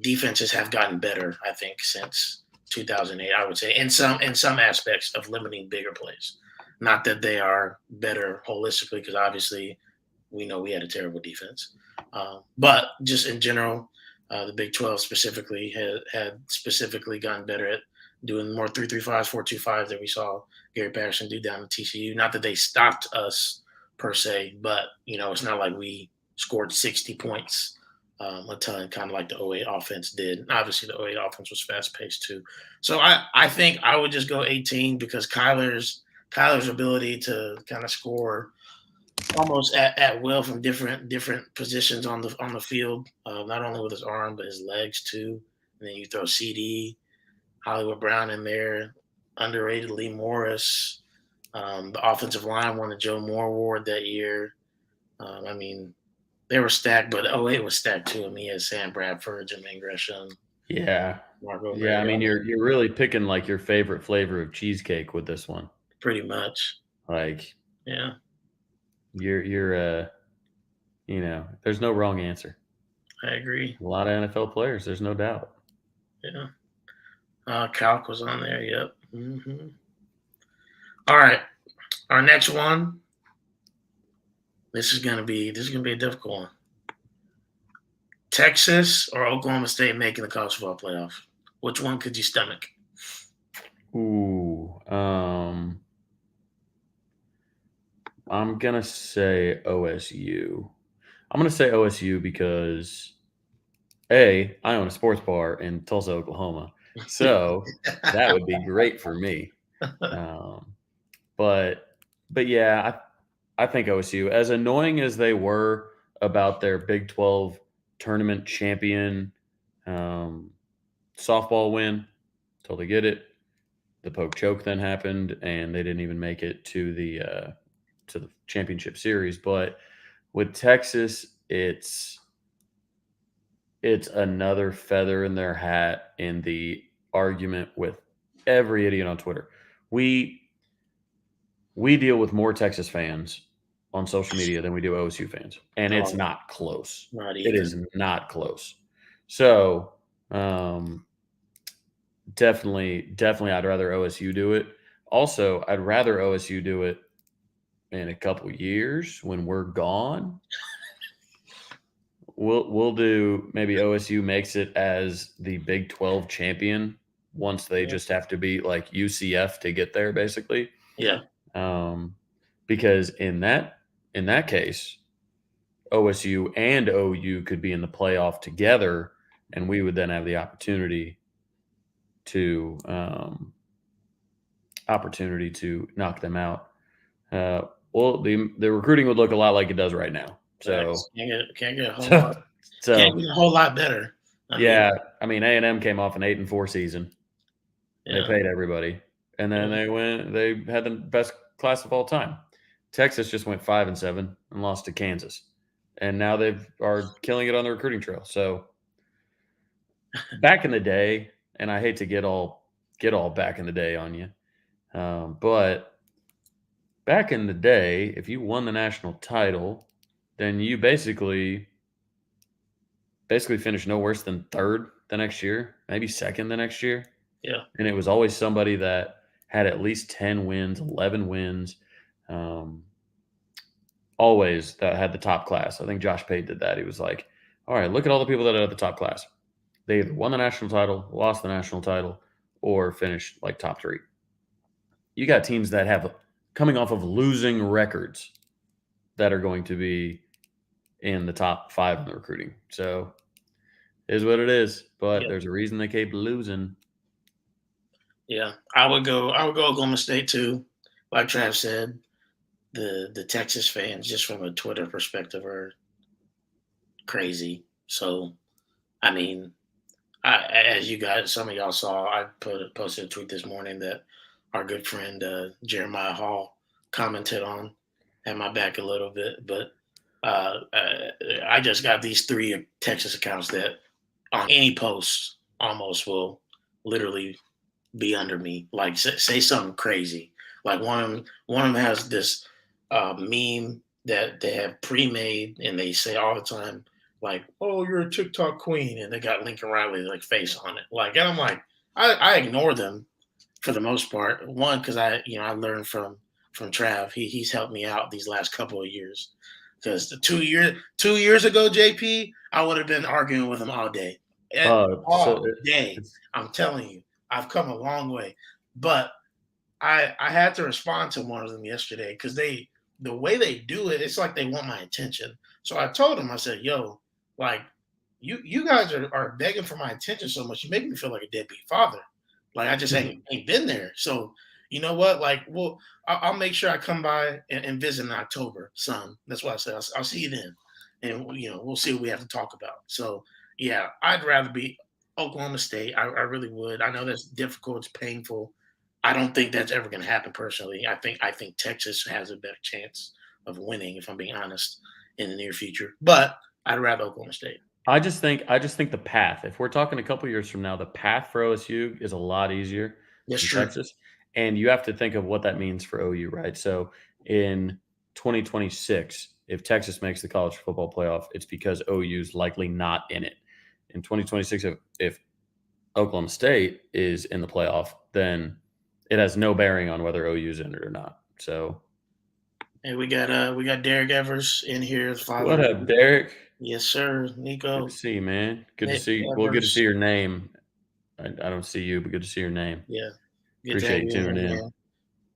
defenses have gotten better. I think since 2008, I would say in some aspects of limiting bigger plays. Not that they are better holistically, because obviously we know we had a terrible defense, but just in general, the Big 12 specifically had specifically gotten better at doing more 3-3-5s, 4-2-5s that we saw Gary Patterson do down at TCU. Not that they stopped us per se, but it's not like we scored 60 points a ton, kind of like the '08 offense did. Obviously, the '08 offense was fast paced too. So I think I would just go 18 because Kyler's ability to kind of score almost at will from different positions on the field, not only with his arm but his legs too. And then you throw CD, Hollywood Brown in there, underrated Lee Morris. The offensive line won the Joe Moore Award that year. I mean, they were stacked, but '08 was stacked too. I mean, he had Sam Bradford, Jermaine Gresham, Yeah, Marco yeah. I mean, Mariota, you're really picking like your favorite flavor of cheesecake with this one. pretty much. Like Yeah, you're there's no wrong answer. I agree. A lot of NFL players, there's no doubt. Yeah. Calc was on there. Yep. All right. Our next one. This is gonna be a difficult one. Texas or Oklahoma State making the college football playoff? Which one could you stomach? Ooh, I'm gonna say OSU. I'm gonna say OSU because I own a sports bar in Tulsa, Oklahoma, so that would be great for me. Um, but yeah, I think OSU, as annoying as they were about their Big 12 tournament champion um, softball win, totally get it. The poke choke then happened, and they didn't even make it to the championship series. But with Texas, it's another feather in their hat in the argument with every idiot on Twitter. We we deal with more Texas fans on social media than we do OSU fans, and it's No, not close. not It even. is not close. So definitely, I'd rather OSU do it. Also, I'd rather OSU do it in a couple years when we're gone. We'll do maybe OSU makes it as the Big 12 champion once they Yeah. just have to beat like UCF to get there, basically. Yeah. Um, because in that case, OSU and OU could be in the playoff together, and we would then have the opportunity to knock them out. Well, the recruiting would look a lot like it does right now. So, Facts. Can't get a whole so, lot. Can't so get a whole lot better. I mean, yeah. I mean, A&M came off an 8-4 season. They yeah. paid everybody, and then Yeah. they had the best class of all time. Texas just went 5-7 and lost to Kansas, and now they are killing it on the recruiting trail. So back in the day, and I hate to get all back in the day on you, but back in the day, if you won the national title, then you basically finished no worse than third the next year, maybe second the next year. Yeah. And it was always somebody that had at least 10 wins, 11 wins, um, always that had the top class. I think Josh Pate did that. He was like, all right, look at all the people that had the top class. They either won the national title, lost the national title, or finished like top three. You got teams that have coming off of losing records that are going to be in the top five in the recruiting. So it is what it is. But Yeah. there's a reason they keep losing. Yeah. I would go Oklahoma State too. Like Trav said, the Texas fans, just from a Twitter perspective, are crazy. So I mean, as you guys, some of y'all saw, I posted a tweet this morning that our good friend Jeremiah Hall commented on, had my back a little bit, but I just got these three Texas accounts that on any post almost will literally be under me. Like say something crazy. Like one of them has this meme that they have pre-made, and they say all the time, like, "Oh, you're a TikTok queen," and they got Lincoln Riley's like face on it. Like, and I'm like, I ignore them for the most part. One, because I learned from Trav. He's helped me out these last couple of years. Because the 2 years ago, JP, I would have been arguing with him all day, So all day. it's I'm telling you, I've come a long way. But I had to respond to one of them yesterday because the way they do it, it's like they want my attention. So I told him, I said, "Yo, like you guys are begging for my attention so much, you make me feel like a deadbeat father. Like I just ain't been there. So you know what? Like, well, I'll make sure I come by and visit in October, son. That's what I said. I'll see you then, and we'll see what we have to talk about. So yeah, I'd rather be Oklahoma State. I really would. I know that's difficult. It's painful. I don't think that's ever going to happen personally. I think Texas has a better chance of winning, if I'm being honest, in the near future. But I'd rather Oklahoma State. I just think the path. If we're talking a couple years from now, the path for OSU is a lot easier That's than true. Texas, and you have to think of what that means for OU, right? So in 2026, if Texas makes the college football playoff, it's because OU is likely not in it. In 2026, if Oklahoma State is in the playoff, then it has no bearing on whether OU is in it or not. So And we got Derek Evers in here, the father what of up, Derek? yes, sir, Good to Nico see you, man. Good to Nick see. Well, good to see Evers. your name. I don't see you, but good to see your name. Yeah, good to Appreciate have you you in tuning here, in. man.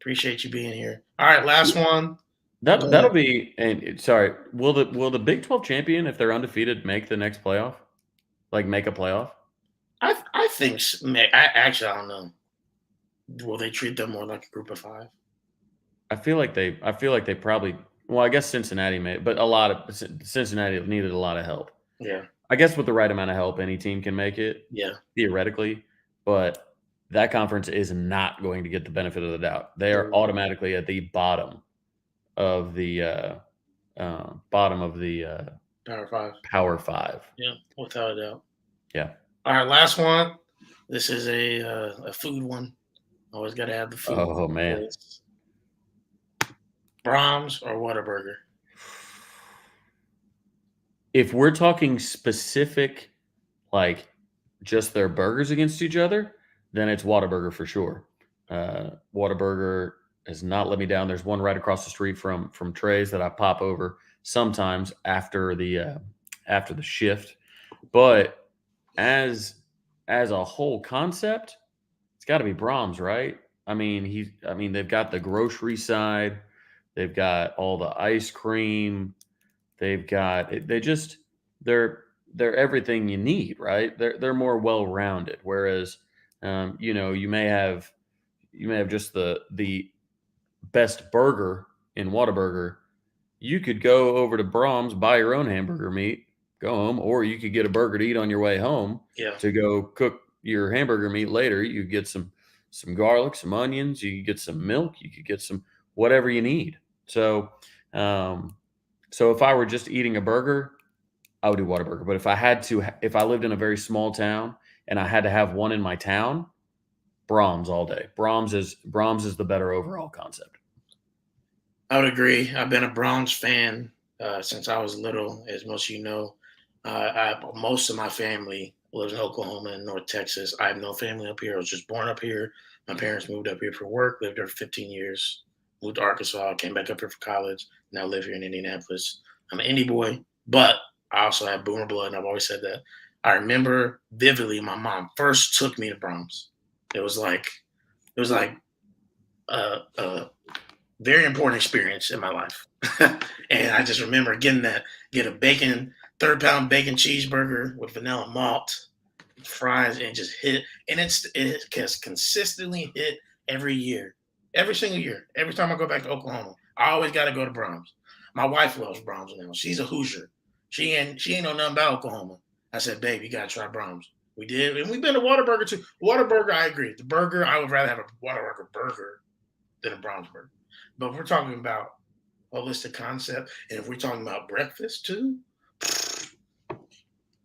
Appreciate you being here. All right, last one. Go That'll ahead. be. And sorry, will the Big 12 champion, if they're undefeated, make the next playoff? Like make a playoff? I think I don't know. Will they treat them more like a group of five? I feel like they probably. Well, I guess Cincinnati may, but a lot of Cincinnati needed a lot of help. Yeah, I guess with the right amount of help, any team can make it yeah, theoretically, but that conference is not going to get the benefit of the doubt. They are yeah. automatically at the of the bottom of the Power five. Power Five. Yeah, without a doubt. Yeah. All right, last one. This is a food one. Always got to have the food. Oh man. It's Brahms or Whataburger. If we're talking specific, like just their burgers against each other, then it's Whataburger for sure. Whataburger has not let me down. There's one right across the street from Trey's that I pop over sometimes after the shift. But as as a whole concept, it's got to be Brahms, right? I mean they've got the grocery side, they've got all the ice cream, they've got they just they're they're everything you need, right? They're more well rounded. Whereas, you may have just the best burger in Whataburger. You could go over to Brahms, buy your own hamburger meat, go home, or you could get a burger to eat on your way home Yeah. to go cook your hamburger meat later. You get some garlic, some onions, you could get some milk, you could get some whatever you need. Um, so if I were just eating a burger, I would do Whataburger. But if I lived in a very small town and I had to have one in my town, Brahms all day. Brahms is the better overall concept. I would agree. I've been a Browns fan since I was little, as most of you know. Most of my family lives in Oklahoma and North Texas. I have no family up here. I was just born up here. My parents moved up here for work, lived there for 15 years, moved to Arkansas, came back up here for college, now live here in Indianapolis. I'm an Indy boy, but I also have Boomer blood, and I've always said that. I remember vividly my mom first took me to Brahms. It was like it was like a very important experience in my life. And I just remember get a third pound bacon cheeseburger with vanilla malt, fries, and just hit. And it has consistently hit every year, every single year. Every time I go back to Oklahoma, I always got to go to Brahms. My wife loves Brahms now. She's a Hoosier. She ain't know nothing about Oklahoma. I said, babe, you gotta try Brahms. We did, and we've been to Whataburger too. Whataburger, I agree. The burger, I would rather have a Whataburger burger than a Brahms burger. But if we're talking about holistic concept, and if we're talking about breakfast too,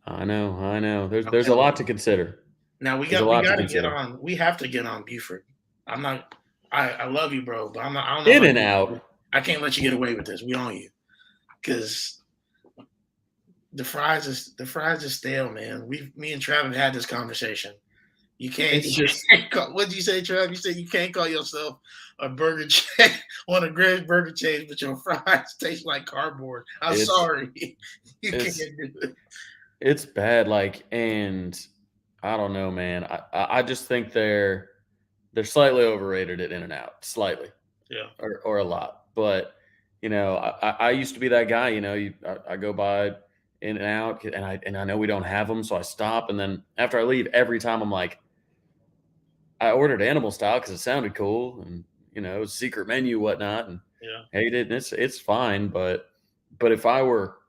I know. There's a okay. lot to consider. Now There's a we lot to got to get consider. on. We have to get on Buford. I'm not. I love you, bro, but I'm not. I don't know In about and you. out. I can't let you get away with this. We on you because the fries is stale, man. Me and Travis had this conversation. You can't. It's just What did you say, Trav? You said you can't call yourself a burger chain, one of the greatest burger chains, but your fries taste like cardboard. I'm it's sorry, you can't it's do it. it's bad. Like, and I don't know, man. I just think they're slightly overrated at In and Out, slightly Yeah, or a lot. But I used to be that guy. I go by In and Out, and I know we don't have them, so I stop, and then after I leave, every time I'm like, I ordered animal style because it sounded cool, and it was secret menu, whatnot, and yeah. ate it. And it's fine, but if I were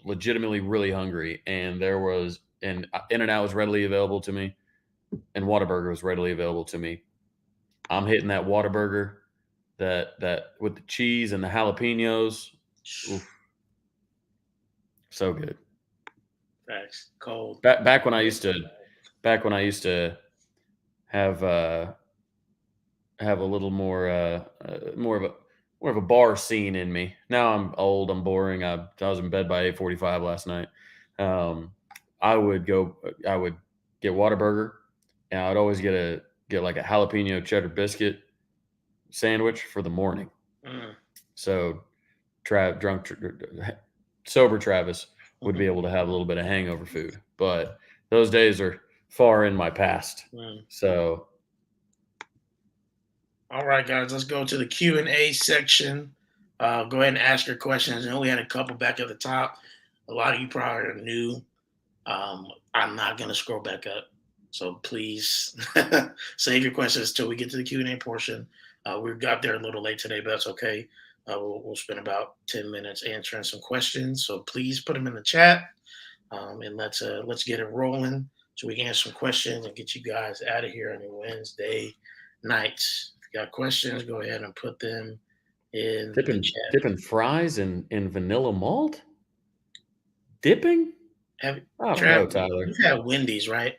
legitimately really hungry and there was and In and Out was readily available to me, and Whataburger was readily available to me, I'm hitting that Whataburger, that with the cheese and the jalapenos. Oof, so good. Facts. Cold. Back when I used to have have a little more of a bar scene in me. Now I'm old, I'm boring. I was in bed by 8:45 last night. Um, I would get Whataburger, and I would always get like a jalapeno cheddar biscuit sandwich for the morning. Mm. So sober Travis would be able to have a little bit of hangover food, but those days are far in my past. Mm. So All right, guys, let's go to the Q&A section. Go ahead and ask your questions. And we had a couple back at the top. A lot of you probably are new. I'm not going to scroll back up. So please save your questions till we get to the Q&A portion. We got there a little late today, but that's okay. We'll spend about 10 minutes answering some questions. So please put them in the chat, and let's get it rolling so we can answer some questions and get you guys out of here on your Wednesday nights. If you got questions, go ahead and put them in the chat. Dipping fries in vanilla malt? Dipping? Have I don't know, Trav, Tyler. you've had Wendy's, right?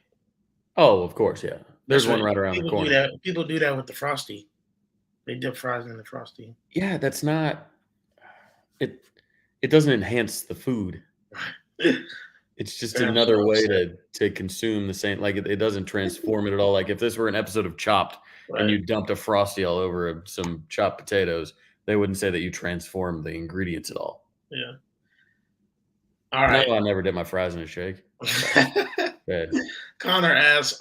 Oh, of course, yeah. There's That's one what right around the people do. corner. That people do that with the frosty. They dip fries in the frosty. Yeah, that's not it. It doesn't enhance the food. It's just Trav was another all way upset. to consume the same. Like it doesn't transform it at all. Like if this were an episode of Chopped and Right. you dumped a frosty all over some chopped potatoes, they wouldn't say that you transformed the ingredients at all. Yeah. All No, right. I never did my fries in a shake. Bad. Connor asks,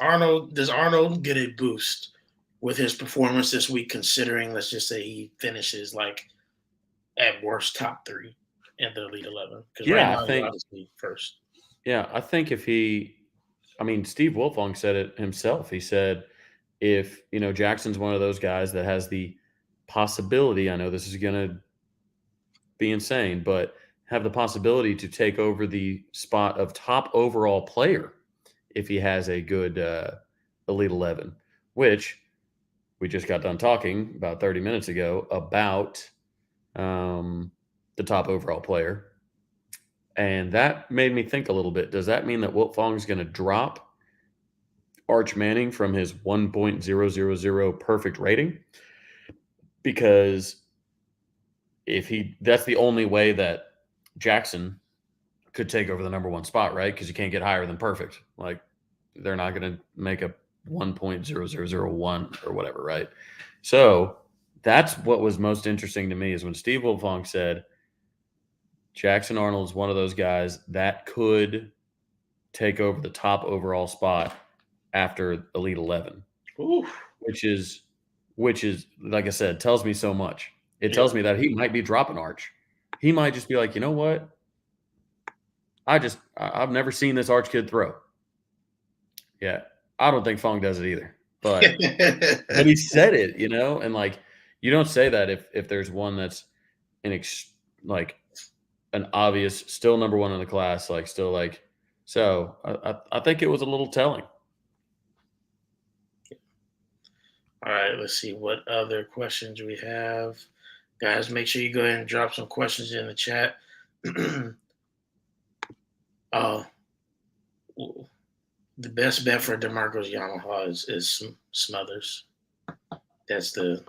does Arnold get a boost with his performance this week, considering, let's just say, he finishes like at worst top 3 in the Elite 11? Because right Yeah, I now he's think. obviously first. Yeah, I think if he, I mean, Steve Wilfong said it himself. He said, if Jackson's one of those guys that has the possibility, I know this is going to be insane, but have the possibility to take over the spot of top overall player if he has a good Elite 11, which we just got done talking about 30 minutes ago about the top overall player. And that made me think a little bit. Does that mean that Wiltfong's going to drop Arch Manning from his 1.000 perfect rating? Because that's the only way that Jackson could take over the number 1 spot, right? Because you can't get higher than perfect. Like they're not going to make a 1.0001 or whatever, right? So that's what was most interesting to me is when Steve Wilfong said Jackson Arnold is one of those guys that could take over the top overall spot after Elite 11, Ooh, which is like I said, tells me so much. It yeah. tells me that he might be dropping Arch. He might just be like, you know what? I've never seen this Arch kid throw. Yeah, I don't think Fong does it either, but he said it, and like you don't say that if there's one that's like an obvious still number 1 in the class, like still like. So I think it was a little telling. All right, let's see what other questions we have. Guys, make sure you go ahead and drop some questions in the chat. Oh, the best bet for DeMarco's Yamaha is Smothers. That's the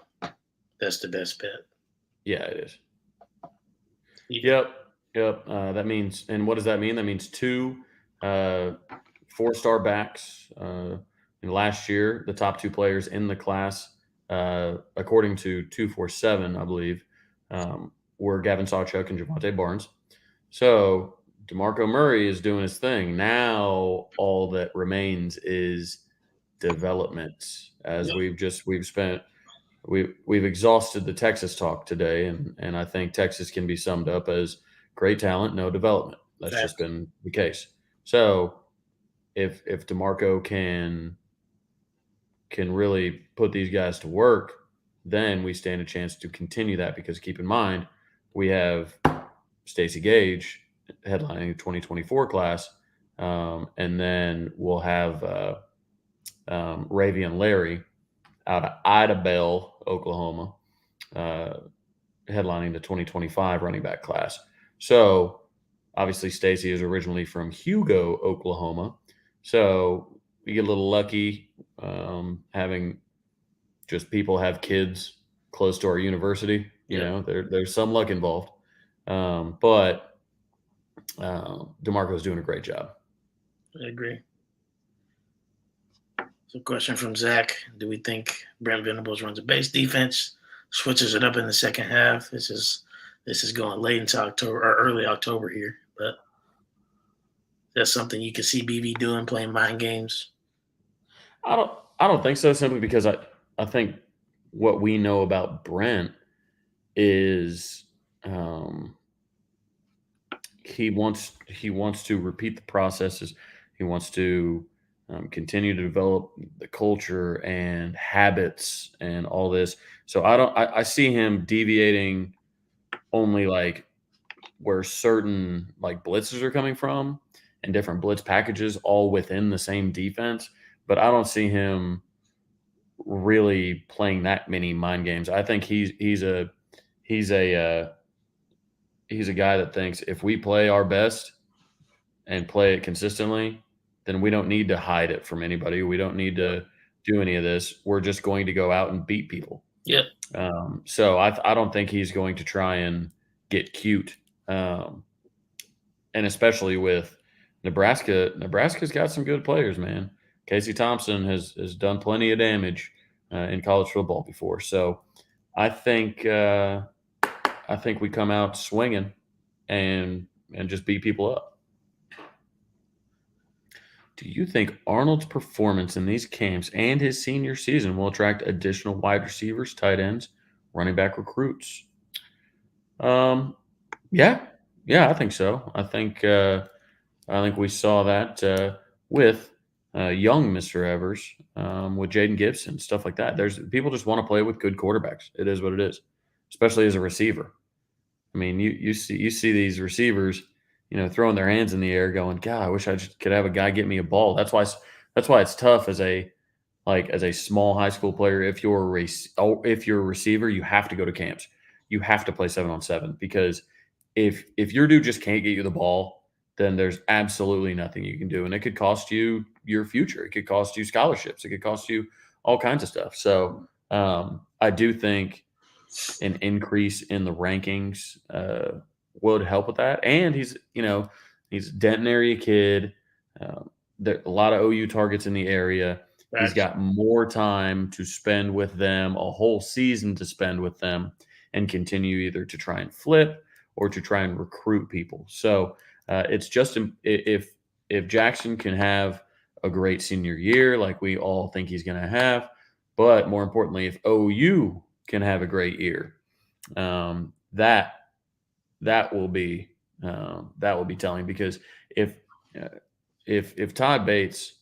best bet. Yeah, it is. Yep. That means, and what does that mean? That means 2 4-star backs. Last year, the top 2 players in the class, according to 247, I believe, were Gavin Sawchuk and Javonte Barnes. So DeMarco Murray is doing his thing. Now all that remains is development. As we've exhausted the Texas talk today, and I think Texas can be summed up as great talent, no development. That's just been the case. So if DeMarco can really put these guys to work, then we stand a chance to continue that, because keep in mind, we have Stacey Gage headlining the 2024 class, and then we'll have Ravian Larry out of Idabel, Oklahoma, headlining the 2025 running back class. So obviously Stacey is originally from Hugo, Oklahoma. So we get a little lucky having just people have kids close to our university. There's some luck involved. But DeMarco's doing a great job. I agree. So, question from Zach: do we think Brent Venables runs a base defense, switches it up in the second half? This is going late into October or early October here, but that's something you can see BV doing, playing mind games. I don't think so, simply because I think what we know about Brent is Um, he wants to repeat the processes. He wants to continue to develop the culture and habits and all this. So I see him deviating only like where certain like blitzes are coming from and different blitz packages all within the same defense. But I don't see him really playing that many mind games. I think he's a he's a guy that thinks if we play our best and play it consistently, then we don't need to hide it from anybody. We don't need to do any of this. We're just going to go out and beat people. Yep. So I don't think he's going to try and get cute. Um, and especially with Nebraska, Nebraska's got some good players, man. Casey Thompson has done plenty of damage in college football before. So I think I think we come out swinging and just beat people up. Do you think Arnold's performance in these camps and his senior season will attract additional wide receivers, tight ends, running back recruits? Um, yeah, yeah, I think so. I think we saw that with young Mr. Evers, with Jaden Gibson, stuff like that. There's people just want to play with good quarterbacks. It is what it is, especially as a receiver. I mean, you see these receivers, throwing their hands in the air, going, "God, I wish I just could have a guy get me a ball." That's why it's tough as a small high school player. If you're a receiver, you have to go to camps. You have to play 7-on-7 because if your dude just can't get you the ball, then there's absolutely nothing you can do, and it could cost you your future. It could cost you scholarships. It could cost you all kinds of stuff. So I do think an increase in the rankings would help with that. And he's a Denton area kid. There a lot of OU targets in the area. He's Facts. got more time to spend with them, a whole season to spend with them, and continue either to try and flip or to try and recruit people. So it's just if Jackson can have a great senior year, like we all think he's going to have, but more importantly, if OU can have a great year, that that will be telling because if uh, if Todd Bates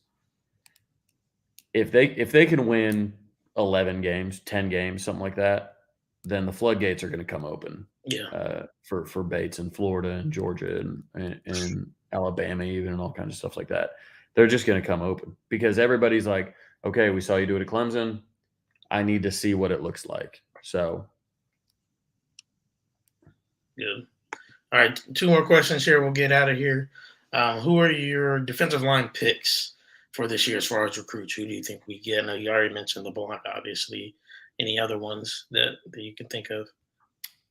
if they can win 11 games, 10 games, something like that, then the floodgates are going to come open Yeah. for Bates in Florida and Georgia and Alabama, even, and all kinds of stuff like that. They're just going to come open because everybody's like, okay, we saw you do it at Clemson. I need to see what it looks like. So, Good. All right. Two more questions here. We'll get out of here. Who are your defensive line picks for this year as far as recruits? Who do you think we get? I know you already mentioned LeBlanc, obviously. Any other ones that you can think of?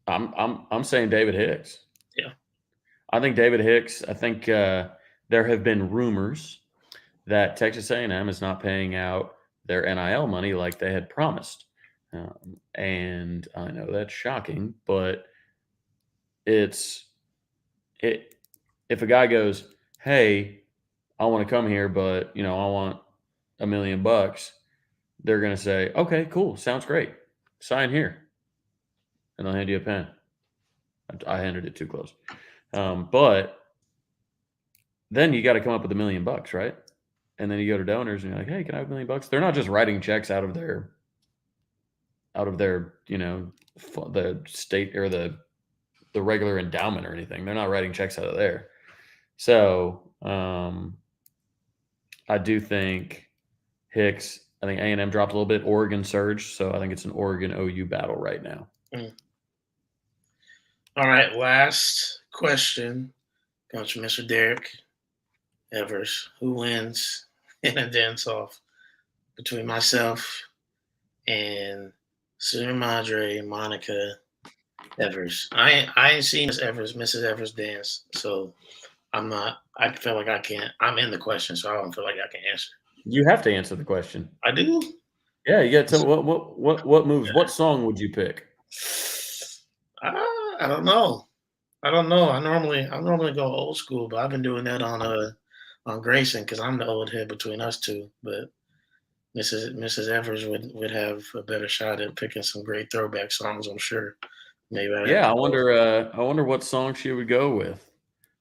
I'm saying David Hicks. Yeah. I think David Hicks. I think there have been rumors that Texas A&M is not paying out their NIL money like they had promised, and I know that's shocking, but it's it. If a guy goes, "Hey, I want to come here, but I want $1 million," they're going to say, "Okay, cool, sounds great. Sign here," and they'll hand you a pen. I handed it too close. But then you got to come up with $1 million, right? And then you go to donors and you're like, hey, can I have $1 million? They're not just writing checks out of their, the state or the regular endowment or anything. They're not writing checks out of there. So I do think Hicks, I think A&M dropped a little bit. Oregon surged. So I think it's an Oregon OU battle right now. Mm. All right. Last question comes from Mr. Derek Evers. Who wins in a dance off between myself and Sue Madre, Monica Evers? I ain't seen Mrs. Evers dance, so I'm not. I feel like I can't. I'm in the question, so I don't feel like I can answer. You have to answer the question. I do. Yeah, you got to tell me what moves. What song would you pick? I don't know. I don't know. I normally go old school, but I've been doing that on Grayson because I'm the old head between us two. But Mrs. Evers would have a better shot at picking some great throwback songs, I'm sure. Maybe I have Yeah, to I go. wonder. I wonder what song she would go with.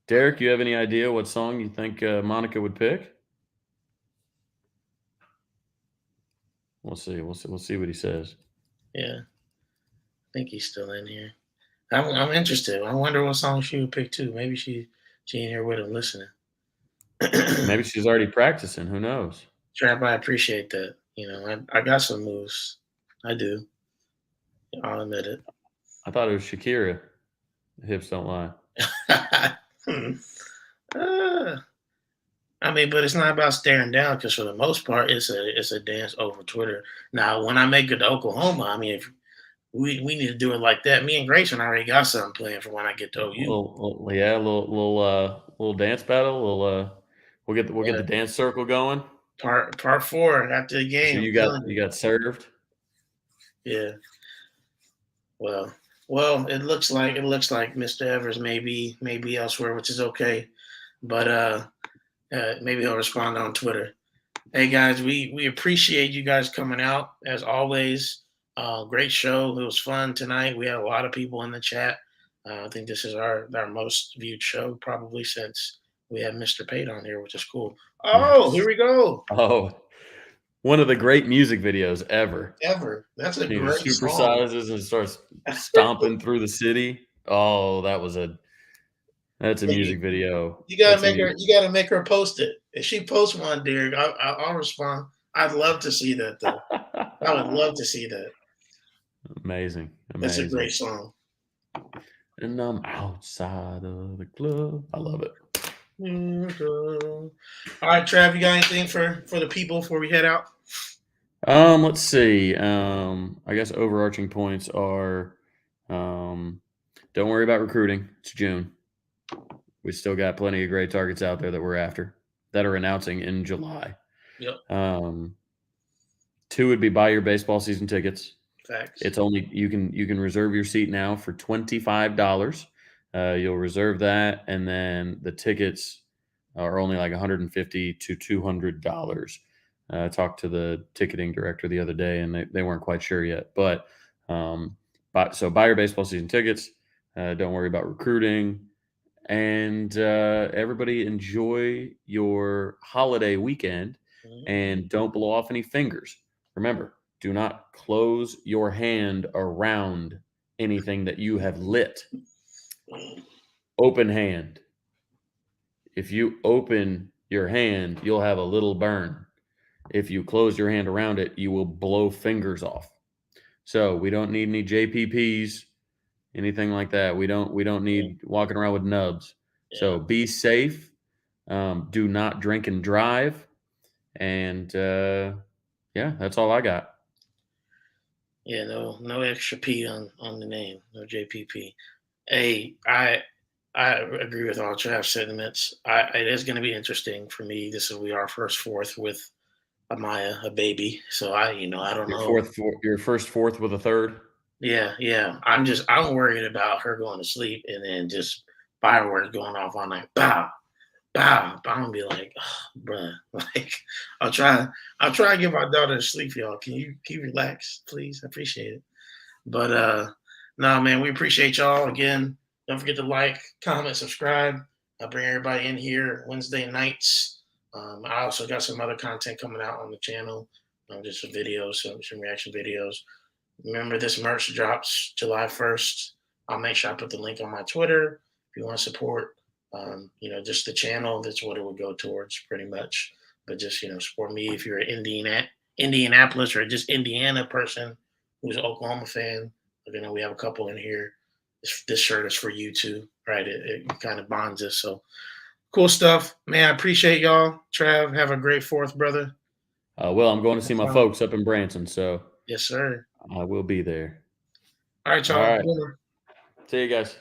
Derek, you have any idea what song you think Monica would pick? We'll see. We'll see. We'll see what he says. Yeah, I think he's still in here. I'm interested. I wonder what song she would pick too. Maybe she in here with him listening. Maybe she's already practicing. Who knows? Trap, I appreciate that. I got some moves. I do. I'll admit it. I thought it was Shakira. Hips don't lie. uh, I mean, but it's not about staring down because for the most part, it's a dance over Twitter. Now, when I make it to Oklahoma, I mean, if we need to do it like that. Me and Grayson already got something planned for when I get to OU. Yeah, little dance battle. We'll get the dance circle going. Part four after the So game. I'm you telling got you. you got served. Yeah. Well, it looks like Mr. Evers may be elsewhere, which is okay. But maybe he'll respond on Twitter. Hey guys, we appreciate you guys coming out as always. Great show. It was fun tonight. We had a lot of people in the chat. I think this is our most viewed show probably since we had Mr. Pate on here, which is cool. Oh, here Yes. we go. Oh, one of the great music videos ever. Ever. That's a He great song. supersizes and starts stomping through the city. Oh, that's a music video. You gotta That's a make her. music. You gotta make her post it. If she posts one, Derek, I'll respond. I'd love to see that though. I would love to see that. Amazing, That's a amazing. great song. And I'm outside of the club. I love it. All right, Trav, you got anything for the people before we head out? Let's see. I guess overarching points are, don't worry about recruiting. It's June. We still got plenty of great targets out there that we're after that are announcing in July. Yep, Um, Two would be buy your baseball season tickets. facts. It's only you can reserve your seat now for $25. You'll reserve that, and then the tickets are only like $150 to $200. I talked to the ticketing director the other day, and they weren't quite sure yet. But so buy your baseball season tickets. Don't worry about recruiting, and everybody enjoy your holiday weekend, and don't blow off any fingers. Remember, do not close your hand around anything that you have lit. Open hand. If you open your hand, you'll have a little burn. If you close your hand around it, you will blow fingers off. So we don't need any JPPs, anything like that. We don't need walking around with nubs. Yeah, So be safe. Do not drink and drive. And yeah, that's all I got. yeah. No extra P on the name. No JPP. Hey, I agree with all Trav's sentiments. It is going to be interesting for me. This will be our first fourth with Amaya, a baby. So I don't know. Your first fourth with a third. Yeah. I'm worried about her going to sleep and then just fireworks going off all night. Bow, bow. I'm gonna be like, oh, bruh. Like, I'll try. I'll try and get my daughter to sleep, y'all. Can you relax, please? I appreciate it. But no, man, we appreciate y'all again. Don't forget to like, comment, subscribe. I bring everybody in here Wednesday nights. I also got some other content coming out on the channel, just some videos, some reaction videos. Remember, this merch drops July 1st. I'll make sure I put the link on my Twitter. If you want to support, just the channel, that's what it would go towards pretty much. But just, support me if you're an Indianapolis or just Indiana person who's an Oklahoma fan. We have a couple in here. This shirt is for you too, right? It kind of bonds us. So cool stuff, man. I appreciate y'all. Trav, have a great fourth, brother. Well, I'm going to see my folks up in Branson, so Yes, sir. I will be there. All right, All y'all. right. See you guys.